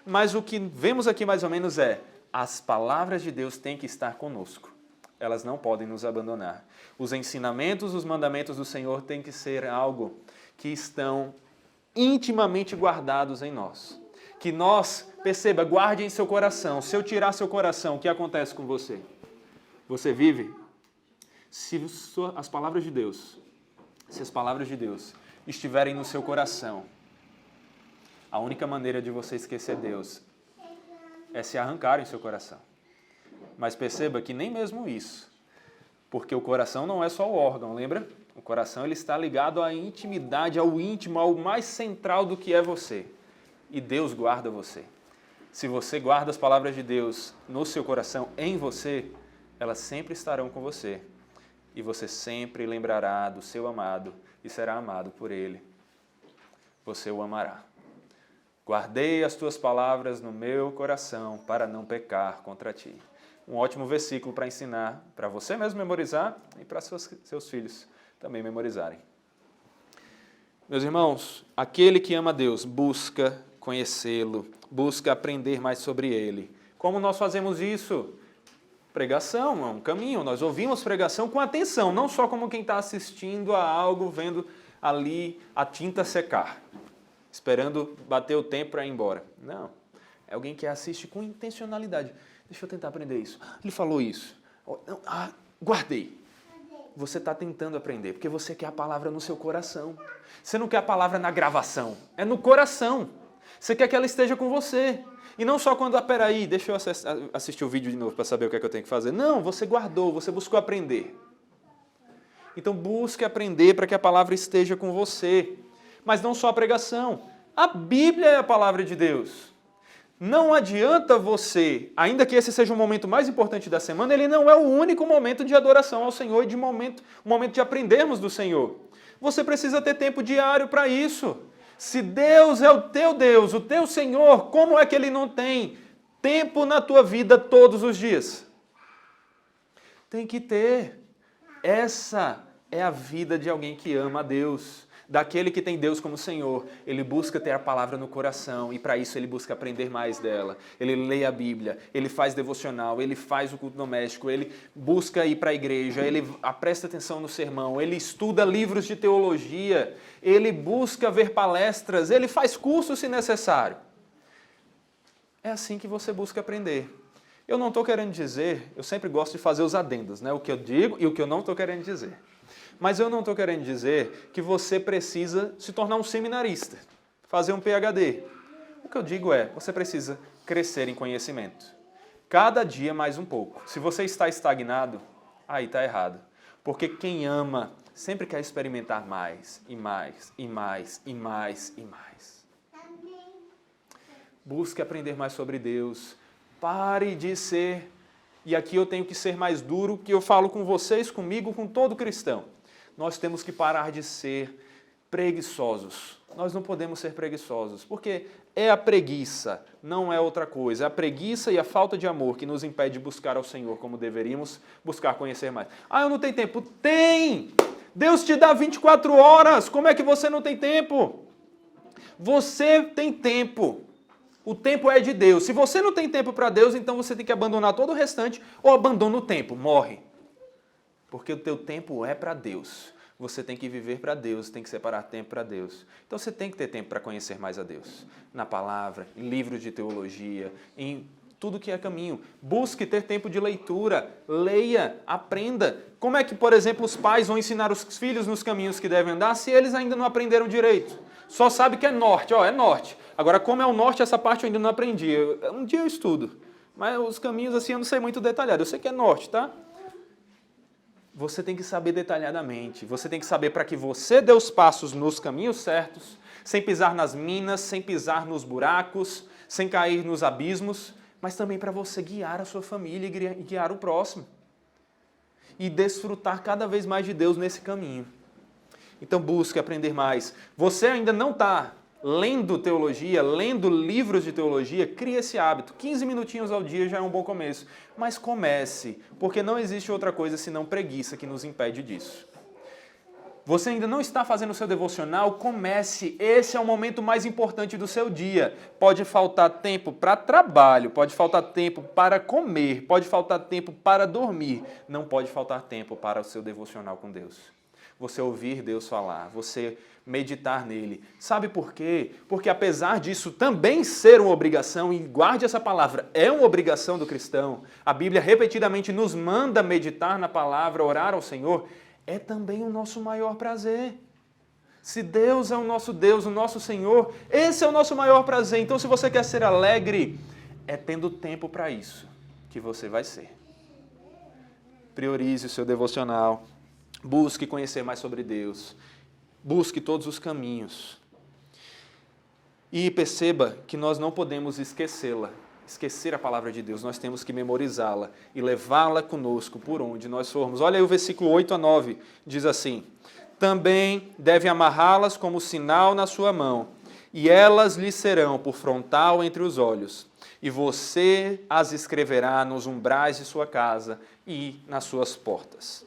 Mas o que vemos aqui mais ou menos é: as palavras de Deus têm que estar conosco. Elas não podem nos abandonar. Os ensinamentos, os mandamentos do Senhor têm que ser algo que estão intimamente guardados em nós. Que nós, perceba, guarde em seu coração. Se eu tirar seu coração, o que acontece com você? Você vive? Se as palavras de Deus estiverem no seu coração, a única maneira de você esquecer Deus é se arrancar em seu coração. Mas perceba que nem mesmo isso, porque o coração não é só o órgão, lembra? O coração ele está ligado à intimidade, ao íntimo, ao mais central do que é você. E Deus guarda você. Se você guarda as palavras de Deus no seu coração, em você, elas sempre estarão com você. E você sempre lembrará do seu amado e será amado por Ele. Você o amará. Guardei as tuas palavras no meu coração para não pecar contra ti. Um ótimo versículo para ensinar, para você mesmo memorizar e para seus filhos também memorizarem. Meus irmãos, aquele que ama Deus busca conhecê-lo, busca aprender mais sobre Ele. Como nós fazemos isso? Pregação é um caminho, nós ouvimos pregação com atenção, não só como quem está assistindo a algo, vendo ali a tinta secar, esperando bater o tempo para ir embora. Não, é alguém que assiste com intencionalidade. Deixa eu tentar aprender isso. Ele falou isso. Guardei. Você está tentando aprender, porque você quer a palavra no seu coração. Você não quer a palavra na gravação, é no coração. Você quer que ela esteja com você. E não só quando, peraí, deixa eu assistir o vídeo de novo para saber o que é que eu tenho que fazer. Não, você guardou, você buscou aprender. Então busque aprender para que a palavra esteja com você. Mas não só a pregação. A Bíblia é a palavra de Deus. Não adianta você, ainda que esse seja o momento mais importante da semana, ele não é o único momento de adoração ao Senhor e o momento de aprendermos do Senhor. Você precisa ter tempo diário para isso. Se Deus é o teu Senhor, como é que Ele não tem tempo na tua vida todos os dias? Tem que ter. Essa é a vida de alguém que ama a Deus. Daquele que tem Deus como Senhor. Ele busca ter a palavra no coração e para isso ele busca aprender mais dela. Ele lê a Bíblia, ele faz devocional, ele faz o culto doméstico, ele busca ir para a igreja, ele presta atenção no sermão, ele estuda livros de teologia, ele busca ver palestras, ele faz cursos se necessário. É assim que você busca aprender. Eu não estou querendo dizer, eu sempre gosto de fazer os adendos, né? O que eu digo e o que eu não estou querendo dizer. Mas eu não estou querendo dizer que você precisa se tornar um seminarista, fazer um PhD. O que eu digo é, você precisa crescer em conhecimento. Cada dia mais um pouco. Se você está estagnado, aí está errado. Porque quem ama sempre quer experimentar mais, e mais, e mais, e mais, e mais. Busque aprender mais sobre Deus. Pare de ser, e aqui eu tenho que ser mais duro, que eu falo com vocês, comigo, com todo cristão. Nós temos que parar de ser preguiçosos. Nós não podemos ser preguiçosos, porque é a preguiça, não é outra coisa. É a preguiça e a falta de amor que nos impede de buscar ao Senhor como deveríamos, buscar conhecer mais. Ah, eu não tenho tempo. Tem! Deus te dá 24 horas, como é que você não tem tempo? Você tem tempo. O tempo é de Deus. Se você não tem tempo para Deus, então você tem que abandonar todo o restante ou abandona o tempo, morre. Porque o teu tempo é para Deus. Você tem que viver para Deus, tem que separar tempo para Deus. Então você tem que ter tempo para conhecer mais a Deus. Na palavra, em livros de teologia, em tudo que é caminho. Busque ter tempo de leitura, leia, aprenda. Como é que, por exemplo, os pais vão ensinar os filhos nos caminhos que devem andar se eles ainda não aprenderam direito? Só sabe que é norte, é norte. Agora, como é o norte, essa parte eu ainda não aprendi. Um dia eu estudo, mas os caminhos assim eu não sei muito detalhado. Eu sei que é norte, tá? Você tem que saber detalhadamente. Você tem que saber para que você dê os passos nos caminhos certos, sem pisar nas minas, sem pisar nos buracos, sem cair nos abismos, mas também para você guiar a sua família e guiar o próximo. E desfrutar cada vez mais de Deus nesse caminho. Então busque aprender mais. Você ainda não está lendo teologia, lendo livros de teologia, crie esse hábito. 15 minutinhos ao dia já é um bom começo. Mas comece, porque não existe outra coisa senão preguiça que nos impede disso. Você ainda não está fazendo o seu devocional? Comece. Esse é o momento mais importante do seu dia. Pode faltar tempo para trabalho, pode faltar tempo para comer, pode faltar tempo para dormir. Não pode faltar tempo para o seu devocional com Deus. Você ouvir Deus falar, você meditar nele. Sabe por quê? Porque apesar disso também ser uma obrigação, e guarde essa palavra, é uma obrigação do cristão, a Bíblia repetidamente nos manda meditar na palavra, orar ao Senhor, é também o nosso maior prazer. Se Deus é o nosso Senhor, esse é o nosso maior prazer. Então, se você quer ser alegre, é tendo tempo para isso que você vai ser. Priorize o seu devocional. Busque conhecer mais sobre Deus. Busque todos os caminhos. E perceba que nós não podemos esquecê-la. Esquecer a palavra de Deus. Nós temos que memorizá-la e levá-la conosco por onde nós formos. Olha aí o versículo 8 a 9. Diz assim: também deve amarrá-las como sinal na sua mão, e elas lhe serão por frontal entre os olhos. E você as escreverá nos umbrais de sua casa e nas suas portas.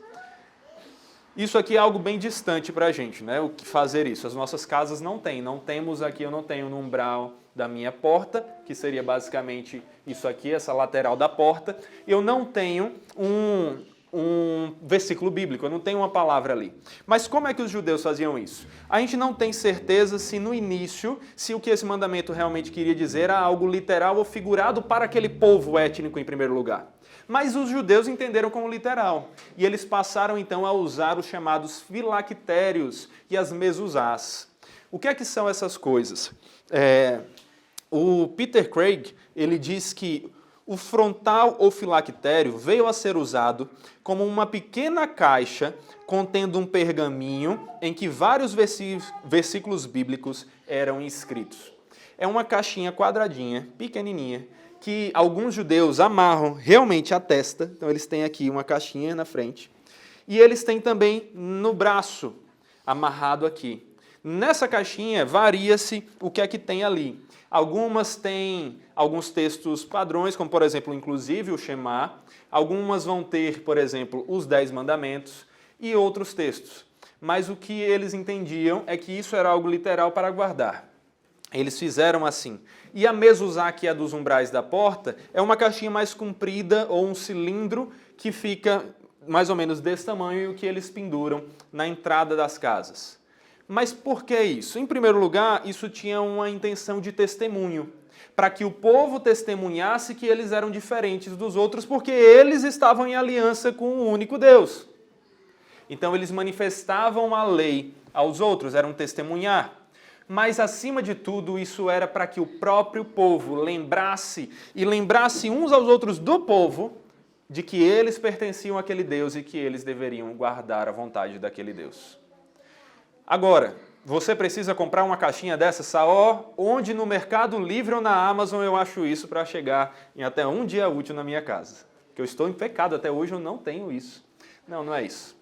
Isso aqui é algo bem distante para a gente, né? O que fazer isso? As nossas casas não têm. Não temos aqui, eu não tenho no umbral da minha porta, que seria basicamente isso aqui, essa lateral da porta. Eu não tenho um versículo bíblico, eu não tenho uma palavra ali. Mas como é que os judeus faziam isso? A gente não tem certeza se no início, se o que esse mandamento realmente queria dizer era algo literal ou figurado para aquele povo étnico em primeiro lugar. Mas os judeus entenderam como literal. E eles passaram então a usar os chamados filactérios e as mezuzás. O que é que são essas coisas? O Peter Craig, ele diz que o frontal ou filactério veio a ser usado como uma pequena caixa contendo um pergaminho em que vários versículos bíblicos eram inscritos. É uma caixinha quadradinha, pequenininha, que alguns judeus amarram realmente à testa. Então eles têm aqui uma caixinha na frente. E eles têm também no braço, amarrado aqui. Nessa caixinha varia-se o que é que tem ali. Algumas têm alguns textos padrões, como por exemplo, inclusive o Shema. Algumas vão ter, por exemplo, os 10 mandamentos e outros textos. Mas o que eles entendiam é que isso era algo literal para guardar. Eles fizeram assim. E a mezuzá, que é dos umbrais da porta, é uma caixinha mais comprida ou um cilindro que fica mais ou menos desse tamanho e que eles penduram na entrada das casas. Mas por que isso? Em primeiro lugar, isso tinha uma intenção de testemunho, para que o povo testemunhasse que eles eram diferentes dos outros, porque eles estavam em aliança com o único Deus. Então eles manifestavam a lei aos outros, eram testemunhar. Mas, acima de tudo, isso era para que o próprio povo lembrasse uns aos outros do povo de que eles pertenciam àquele Deus e que eles deveriam guardar a vontade daquele Deus. Agora, você precisa comprar uma caixinha dessa, Saó, onde no Mercado Livre ou na Amazon eu acho isso para chegar em até um dia útil na minha casa. Porque eu estou em pecado, até hoje eu não tenho isso. Não, não é isso.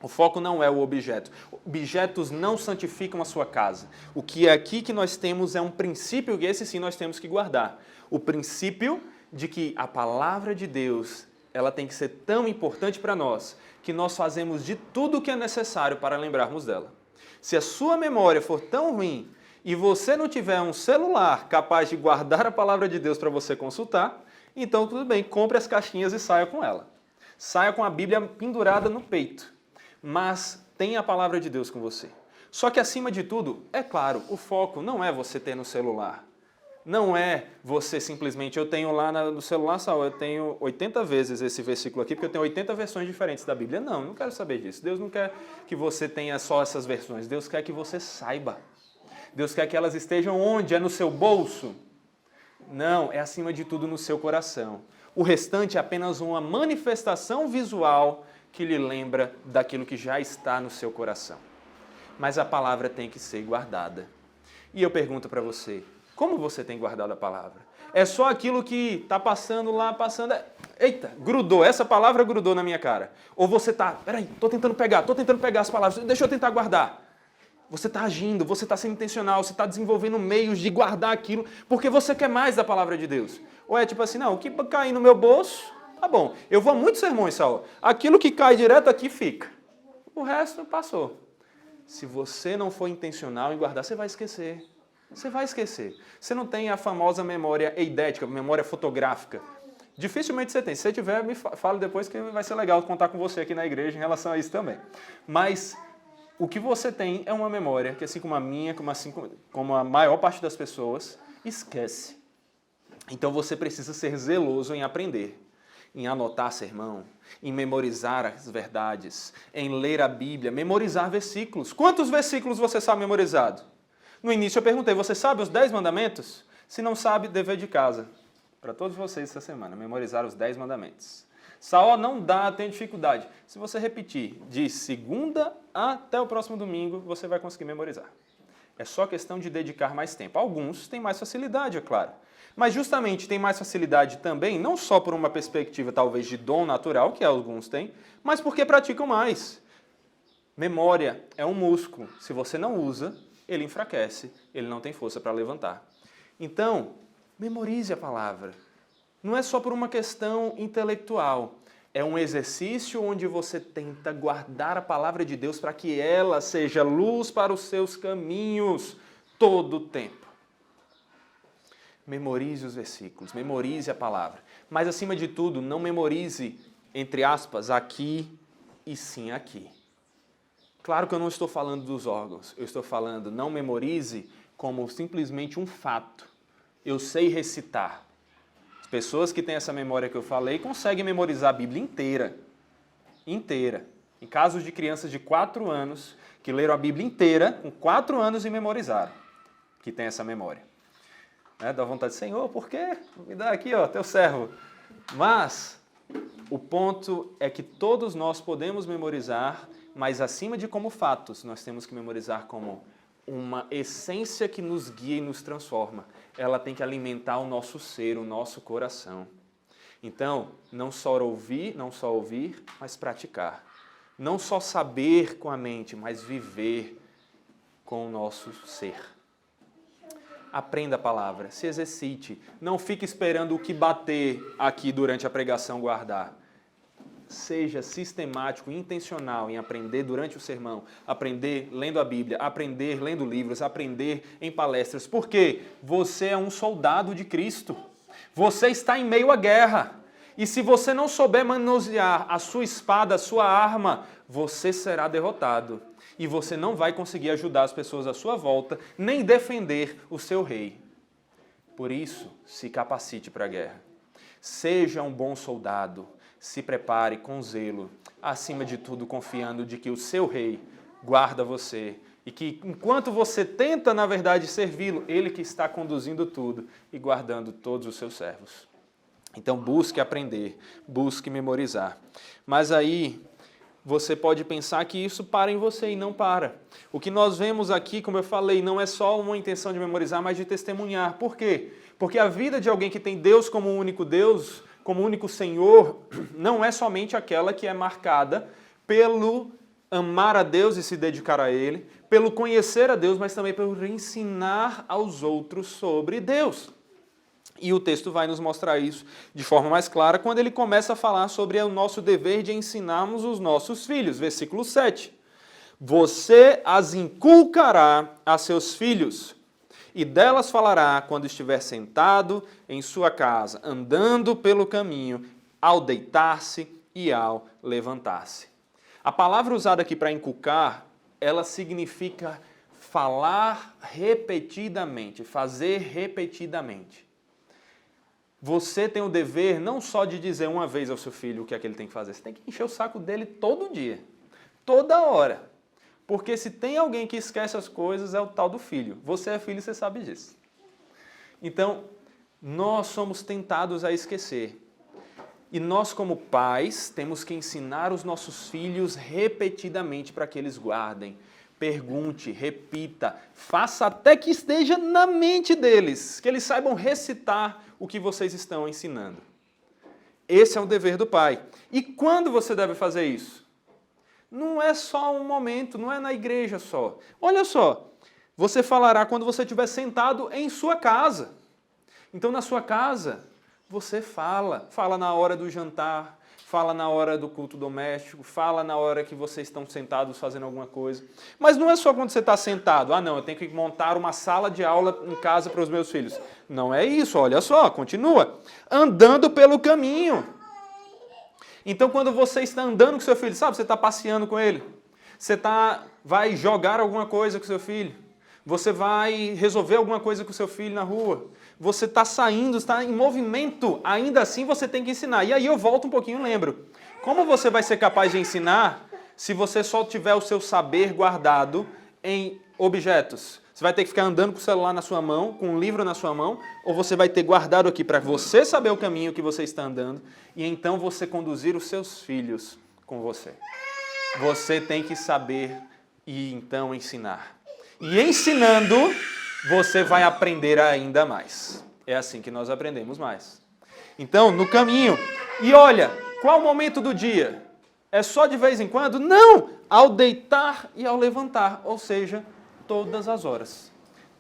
O foco não é o objeto. Objetos não santificam a sua casa. O que é aqui que nós temos é um princípio que esse sim nós temos que guardar. O princípio de que a palavra de Deus, ela tem que ser tão importante para nós que nós fazemos de tudo o que é necessário para lembrarmos dela. Se a sua memória for tão ruim e você não tiver um celular capaz de guardar a palavra de Deus para você consultar, então tudo bem, compre as caixinhas e saia com ela. Saia com a Bíblia pendurada no peito. Mas tenha a palavra de Deus com você. Só que, acima de tudo, é claro, o foco não é você ter no celular. Não é você simplesmente, eu tenho lá no celular, Saul, eu tenho 80 vezes esse versículo aqui, porque eu tenho 80 versões diferentes da Bíblia. Não, não quero saber disso. Deus não quer que você tenha só essas versões. Deus quer que você saiba. Deus quer que elas estejam onde? É no seu bolso? Não, é acima de tudo no seu coração. O restante é apenas uma manifestação visual que lhe lembra daquilo que já está no seu coração. Mas a palavra tem que ser guardada. E eu pergunto para você, como você tem guardado a palavra? É só aquilo que está passando lá, eita, grudou, essa palavra grudou na minha cara. Ou você está, peraí, estou tentando pegar as palavras, deixa eu tentar guardar. Você está agindo, você está sendo intencional, você está desenvolvendo meios de guardar aquilo, porque você quer mais da palavra de Deus. Ou é tipo assim, não, o que cair no meu bolso, tá bom, eu vou a muitos sermões, Saul. Aquilo que cai direto aqui fica. O resto passou. Se você não for intencional em guardar, você vai esquecer. Você vai esquecer. Você não tem a famosa memória eidética, memória fotográfica. Dificilmente você tem. Se você tiver, me fala depois que vai ser legal contar com você aqui na igreja em relação a isso também. Mas o que você tem é uma memória que, assim como a minha, como a maior parte das pessoas, esquece. Então você precisa ser zeloso em aprender. Em anotar sermão, em memorizar as verdades, em ler a Bíblia, memorizar versículos. Quantos versículos você sabe memorizado? No início eu perguntei, você sabe os 10 mandamentos? Se não sabe, dever de casa. Para todos vocês essa semana, memorizar os 10 mandamentos. Saul não dá, tem dificuldade. Se você repetir de segunda até o próximo domingo, você vai conseguir memorizar. É só questão de dedicar mais tempo. Alguns têm mais facilidade, é claro. Mas justamente tem mais facilidade também, não só por uma perspectiva talvez de dom natural, que alguns têm, mas porque praticam mais. Memória é um músculo. Se você não usa, ele enfraquece, ele não tem força para levantar. Então, memorize a palavra. Não é só por uma questão intelectual. É um exercício onde você tenta guardar a palavra de Deus para que ela seja luz para os seus caminhos todo o tempo. Memorize os versículos, memorize a palavra. Mas, acima de tudo, não memorize, entre aspas, aqui e sim aqui. Claro que eu não estou falando dos órgãos. Eu estou falando, não memorize como simplesmente um fato. Eu sei recitar. As pessoas que têm essa memória que eu falei conseguem memorizar a Bíblia inteira. Inteira. Em casos de crianças de 4 anos que leram a Bíblia inteira com 4 anos e memorizaram. Que tem essa memória. Dá vontade de, Senhor, por quê? Me dá aqui, ó, teu servo. Mas o ponto é que todos nós podemos memorizar, mas acima de como fatos, nós temos que memorizar como uma essência que nos guia e nos transforma. Ela tem que alimentar o nosso ser, o nosso coração. Então, não só ouvir, mas praticar. Não só saber com a mente, mas viver com o nosso ser. Aprenda a palavra, se exercite. Não fique esperando o que bater aqui durante a pregação guardar. Seja sistemático e intencional em aprender durante o sermão, aprender lendo a Bíblia, aprender lendo livros, aprender em palestras. Porque você é um soldado de Cristo. Você está em meio à guerra. E se você não souber manusear a sua espada, a sua arma, você será derrotado. E você não vai conseguir ajudar as pessoas à sua volta, nem defender o seu rei. Por isso, se capacite para a guerra. Seja um bom soldado. se prepare com zelo, acima de tudo confiando de que o seu rei guarda você e que enquanto você tenta, na verdade, servi-lo, ele que está conduzindo tudo e guardando todos os seus servos. Então busque aprender, busque memorizar. Mas aí você pode pensar que isso para em você e não para. O que nós vemos aqui, como eu falei, não é só uma intenção de memorizar, mas de testemunhar. Por quê? Porque a vida de alguém que tem Deus como único Deus, como único Senhor, não é somente aquela que é marcada pelo amar a Deus e se dedicar a Ele, pelo conhecer a Deus, mas também pelo ensinar aos outros sobre Deus. E o texto vai nos mostrar isso de forma mais clara quando ele começa a falar sobre o nosso dever de ensinarmos os nossos filhos. Versículo 7. Você as inculcará a seus filhos, e delas falará quando estiver sentado em sua casa, andando pelo caminho, ao deitar-se e ao levantar-se. A palavra usada aqui para inculcar, ela significa falar repetidamente, fazer repetidamente. Você tem o dever não só de dizer uma vez ao seu filho o que é que ele tem que fazer, você tem que encher o saco dele todo dia, toda hora. Porque se tem alguém que esquece as coisas, é o tal do filho. Você é filho e você sabe disso. Então, nós somos tentados a esquecer. E nós, como pais, temos que ensinar os nossos filhos repetidamente para que eles guardem. Pergunte, repita, faça até que esteja na mente deles, que eles saibam recitar o que vocês estão ensinando. Esse é o dever do pai. E quando você deve fazer isso? Não é só um momento, não é na igreja só. Olha só, você falará quando você estiver sentado em sua casa. Então, na sua casa, você fala. Fala na hora do jantar, fala na hora do culto doméstico, fala na hora que vocês estão sentados fazendo alguma coisa. Mas não é só quando você está sentado. Ah, não, eu tenho que montar uma sala de aula em casa para os meus filhos. Não é isso, olha só, continua. Andando pelo caminho. Então, quando você está andando com seu filho, sabe, você está passeando com ele, você vai jogar alguma coisa com seu filho, você vai resolver alguma coisa com seu filho na rua, você está saindo, está em movimento, ainda assim você tem que ensinar. E aí eu volto um pouquinho e lembro, como você vai ser capaz de ensinar se você só tiver o seu saber guardado em objetos? Você vai ter que ficar andando com o celular na sua mão, com um livro na sua mão, ou você vai ter guardado aqui para você saber o caminho que você está andando e então você conduzir os seus filhos com você. Você tem que saber e então ensinar. E ensinando, você vai aprender ainda mais. É assim que nós aprendemos mais. Então, no caminho. E olha, qual o momento do dia? É só de vez em quando? Não! Ao deitar e ao levantar, ou seja, todas as horas,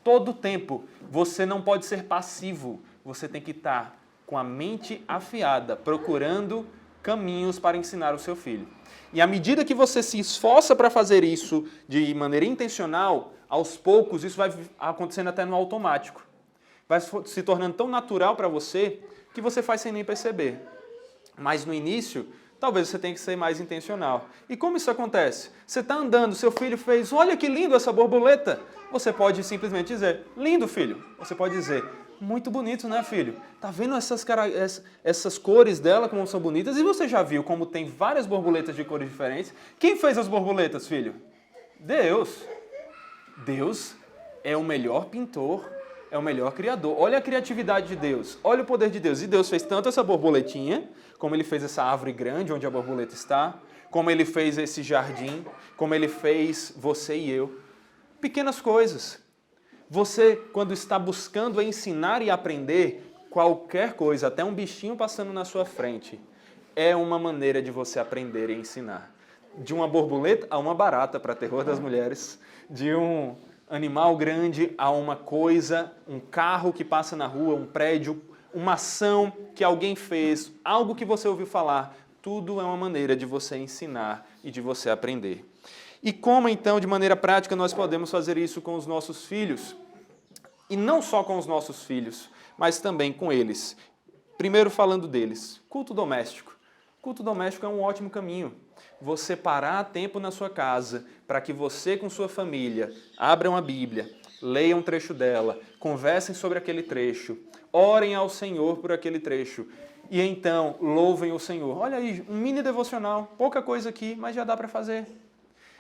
todo o tempo. Você não pode ser passivo, você tem que estar com a mente afiada, procurando caminhos para ensinar o seu filho. E à medida que você se esforça para fazer isso de maneira intencional, aos poucos isso vai acontecendo até no automático. Vai se tornando tão natural para você que você faz sem nem perceber. Mas no início, talvez você tenha que ser mais intencional. E como isso acontece? Você está andando, seu filho fez, olha que lindo essa borboleta. Você pode simplesmente dizer, lindo, filho. Você pode dizer, muito bonito, né, filho? Tá vendo essas cores dela como são bonitas? E você já viu como tem várias borboletas de cores diferentes? Quem fez as borboletas, filho? Deus. Deus é o melhor pintor, é o melhor criador. Olha a criatividade de Deus, olha o poder de Deus. E Deus fez tanto essa borboletinha, como ele fez essa árvore grande onde a borboleta está, como ele fez esse jardim, como ele fez você e eu. Pequenas coisas. Você, quando está buscando ensinar e aprender qualquer coisa, até um bichinho passando na sua frente, é uma maneira de você aprender e ensinar. De uma borboleta a uma barata, para terror das mulheres, de um animal grande a uma coisa, um carro que passa na rua, um prédio, uma ação que alguém fez, algo que você ouviu falar, tudo é uma maneira de você ensinar e de você aprender. E como então, de maneira prática, nós podemos fazer isso com os nossos filhos? E não só com os nossos filhos, mas também com eles. Primeiro falando deles, culto doméstico. Culto doméstico é um ótimo caminho. Você parar tempo na sua casa para que você com sua família abram a Bíblia, leiam um trecho dela, conversem sobre aquele trecho, orem ao Senhor por aquele trecho. E então, louvem o Senhor. Olha aí, um mini devocional, pouca coisa aqui, mas já dá para fazer.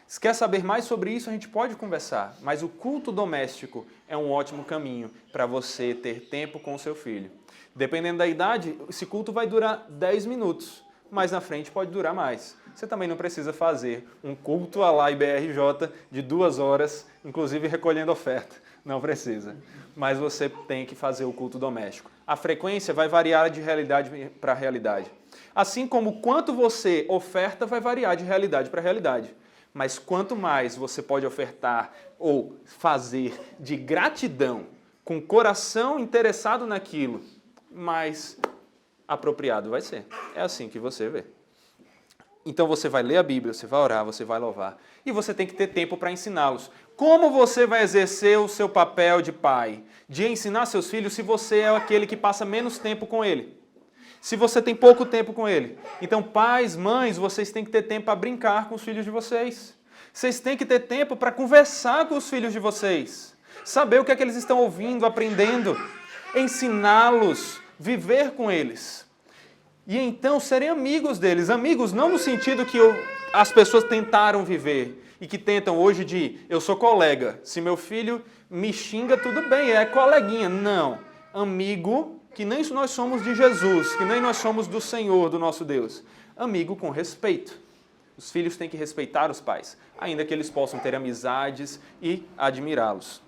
Se quer saber mais sobre isso, a gente pode conversar, mas o culto doméstico é um ótimo caminho para você ter tempo com o seu filho. Dependendo da idade, esse culto vai durar 10 minutos, mas na frente pode durar mais. Você também não precisa fazer um culto à la IBRJ de 2 horas, inclusive recolhendo oferta. Não precisa. Mas você tem que fazer o culto doméstico. A frequência vai variar de realidade para realidade. Assim como o quanto você oferta vai variar de realidade para realidade. Mas quanto mais você pode ofertar ou fazer de gratidão, com o coração interessado naquilo, mais apropriado vai ser. É assim que você vê. Então você vai ler a Bíblia, você vai orar, você vai louvar. E você tem que ter tempo para ensiná-los. Como você vai exercer o seu papel de pai? De ensinar seus filhos se você é aquele que passa menos tempo com ele? Se você tem pouco tempo com ele. Então, pais, mães, vocês têm que ter tempo para brincar com os filhos de vocês. Vocês têm que ter tempo para conversar com os filhos de vocês. Saber o que é que eles estão ouvindo, aprendendo. Ensiná-los, viver com eles. E então serem amigos deles. Amigos não no sentido que as pessoas tentaram viver e que tentam hoje de eu sou colega. Se meu filho me xinga, tudo bem, é coleguinha. Não. Amigo que nem nós somos de Jesus, que nem nós somos do Senhor, do nosso Deus. Amigo com respeito. Os filhos têm que respeitar os pais, ainda que eles possam ter amizades e admirá-los.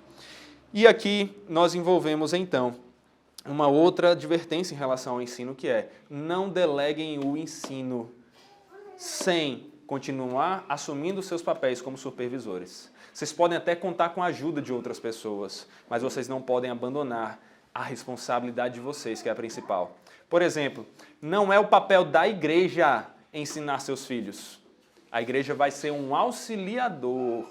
E aqui nós envolvemos então uma outra advertência em relação ao ensino, que é: não deleguem o ensino sem continuar assumindo seus papéis como supervisores. Vocês podem até contar com a ajuda de outras pessoas, mas vocês não podem abandonar a responsabilidade de vocês, que é a principal. Por exemplo, não é o papel da igreja ensinar seus filhos. A igreja vai ser um auxiliador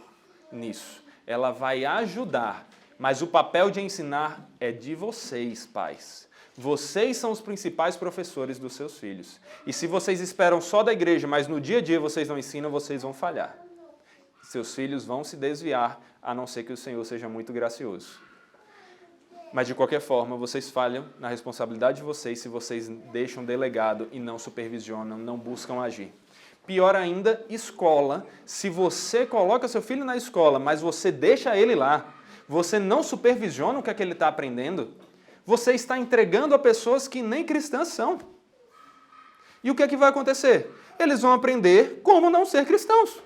nisso. Ela vai ajudar. Mas o papel de ensinar é de vocês, pais. Vocês são os principais professores dos seus filhos. E se vocês esperam só da igreja, mas no dia a dia vocês não ensinam, vocês vão falhar. Seus filhos vão se desviar, a não ser que o Senhor seja muito gracioso. Mas, de qualquer forma, vocês falham na responsabilidade de vocês se vocês deixam delegado e não supervisionam, não buscam agir. Pior ainda, escola. Se você coloca seu filho na escola, mas você deixa ele lá, você não supervisiona o que é que ele está aprendendo, você está entregando a pessoas que nem cristãs são. E o que é que vai acontecer? Eles vão aprender como não ser cristãos.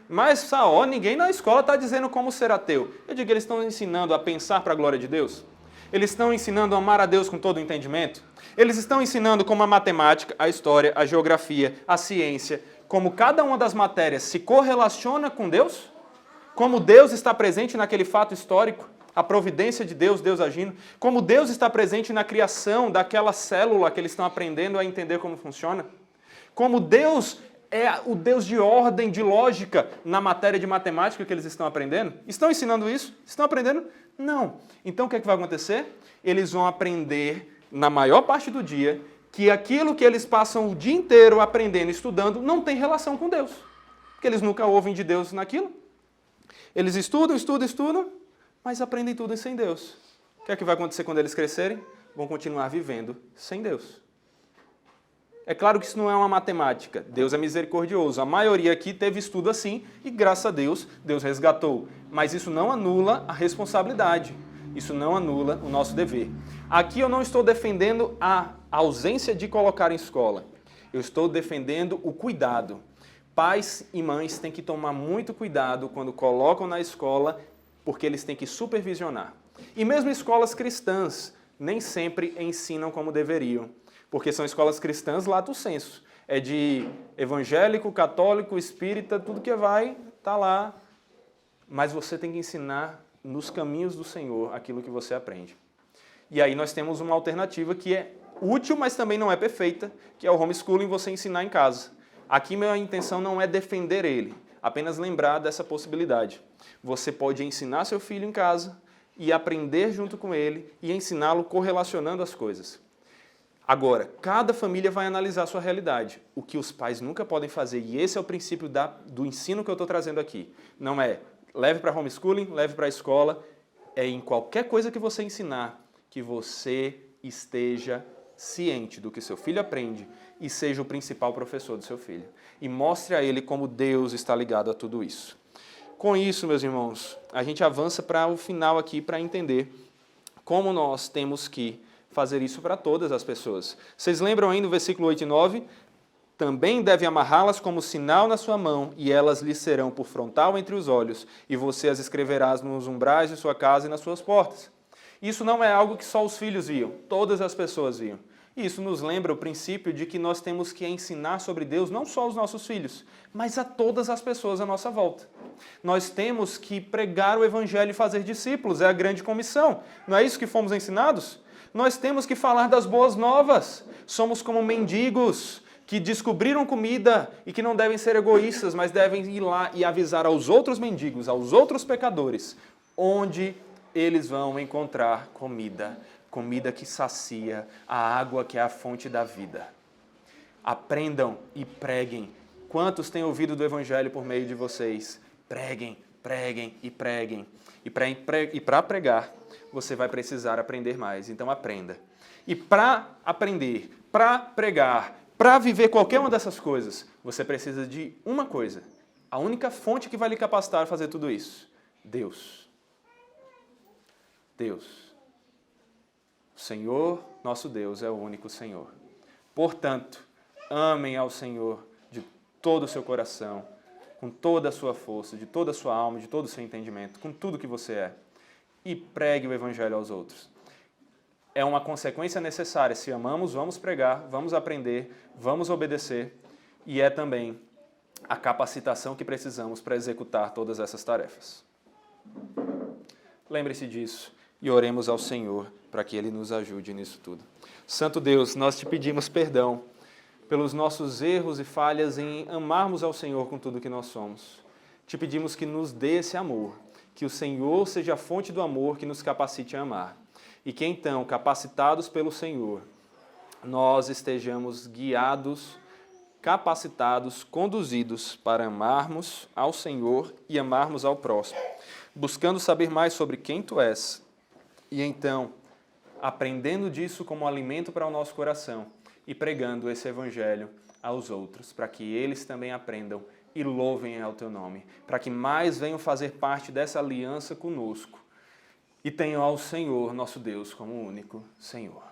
Mas, ninguém na escola está dizendo como ser ateu. Eu digo que eles estão ensinando a pensar para a glória de Deus. Eles estão ensinando a amar a Deus com todo o entendimento. Eles estão ensinando como a matemática, a história, a geografia, a ciência, como cada uma das matérias se correlaciona com Deus, como Deus está presente naquele fato histórico, a providência de Deus, Deus agindo, como Deus está presente na criação daquela célula que eles estão aprendendo a entender como funciona, como Deus é o Deus de ordem, de lógica na matéria de matemática que eles estão aprendendo. Estão ensinando isso? Estão aprendendo? Não. Então o que é que vai acontecer? Eles vão aprender, na maior parte do dia, que aquilo que eles passam o dia inteiro aprendendo, estudando, não tem relação com Deus. Porque eles nunca ouvem de Deus naquilo. Eles estudam, mas aprendem tudo sem Deus. O que é que vai acontecer quando eles crescerem? Vão continuar vivendo sem Deus. É claro que isso não é uma matemática. Deus é misericordioso. A maioria aqui teve estudo assim e, graças a Deus, Deus resgatou. Mas isso não anula a responsabilidade. Isso não anula o nosso dever. Aqui eu não estou defendendo a ausência de colocar em escola. Eu estou defendendo o cuidado. Pais e mães têm que tomar muito cuidado quando colocam na escola, porque eles têm que supervisionar. E mesmo escolas cristãs nem sempre ensinam como deveriam. Porque são escolas cristãs lato sensu. É de evangélico, católico, espírita, tudo que vai, tá lá. Mas você tem que ensinar nos caminhos do Senhor aquilo que você aprende. E aí nós temos uma alternativa que é útil, mas também não é perfeita, que é o homeschooling, você ensinar em casa. Aqui minha intenção não é defender ele, apenas lembrar dessa possibilidade. Você pode ensinar seu filho em casa e aprender junto com ele e ensiná-lo correlacionando as coisas. Agora, cada família vai analisar a sua realidade. O que os pais nunca podem fazer, e esse é o princípio do ensino que eu estou trazendo aqui, não é leve para homeschooling, leve para a escola, é em qualquer coisa que você ensinar, que que você esteja ciente do que seu filho aprende e seja o principal professor do seu filho. E mostre a ele como Deus está ligado a tudo isso. Com isso, meus irmãos, a gente avança para o final aqui para entender como nós temos que fazer isso para todas as pessoas. Vocês lembram aí no versículo 8 e 9? Também deve amarrá-las como sinal na sua mão, e elas lhe serão por frontal entre os olhos, e você as escreverás nos umbrais de sua casa e nas suas portas. Isso não é algo que só os filhos viam, todas as pessoas viam. E isso nos lembra o princípio de que nós temos que ensinar sobre Deus não só aos nossos filhos, mas a todas as pessoas à nossa volta. Nós temos que pregar o Evangelho e fazer discípulos, é a grande comissão. Não é isso que fomos ensinados? Nós temos que falar das boas novas. Somos como mendigos que descobriram comida e que não devem ser egoístas, mas devem ir lá e avisar aos outros mendigos, aos outros pecadores, onde eles vão encontrar comida. Comida que sacia, a água que é a fonte da vida. Aprendam e preguem. Quantos têm ouvido do Evangelho por meio de vocês? Preguem, preguem e preguem. E para pregar, você vai precisar aprender mais. Então aprenda. E para aprender, para pregar, para viver qualquer uma dessas coisas, você precisa de uma coisa. A única fonte que vai lhe capacitar a fazer tudo isso. Deus. Deus. O Senhor, nosso Deus, é o único Senhor. Portanto, amem ao Senhor de todo o seu coração, com toda a sua força, de toda a sua alma, de todo o seu entendimento, com tudo que você é. E pregue o Evangelho aos outros. É uma consequência necessária. Se amamos, vamos pregar, vamos aprender, vamos obedecer. E é também a capacitação que precisamos para executar todas essas tarefas. Lembre-se disso e oremos ao Senhor para que Ele nos ajude nisso tudo. Santo Deus, nós te pedimos perdão pelos nossos erros e falhas em amarmos ao Senhor com tudo que nós somos. Te pedimos que nos dê esse amor, que o Senhor seja a fonte do amor que nos capacite a amar. E que então, capacitados pelo Senhor, nós estejamos guiados, capacitados, conduzidos para amarmos ao Senhor e amarmos ao próximo, buscando saber mais sobre quem Tu és. E então, aprendendo disso como alimento para o nosso coração e pregando esse Evangelho aos outros, para que eles também aprendam e louvem ao Teu nome, para que mais venham fazer parte dessa aliança conosco e tenham ao Senhor, nosso Deus, como o único Senhor.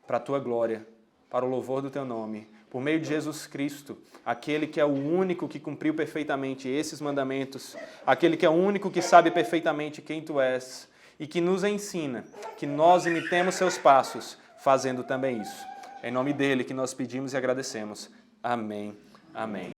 Para a Tua glória, para o louvor do Teu nome, por meio de Jesus Cristo, aquele que é o único que cumpriu perfeitamente esses mandamentos, aquele que é o único que sabe perfeitamente quem Tu és, e que nos ensina que nós imitemos seus passos, fazendo também isso. É em nome dele que nós pedimos e agradecemos. Amém. Amém.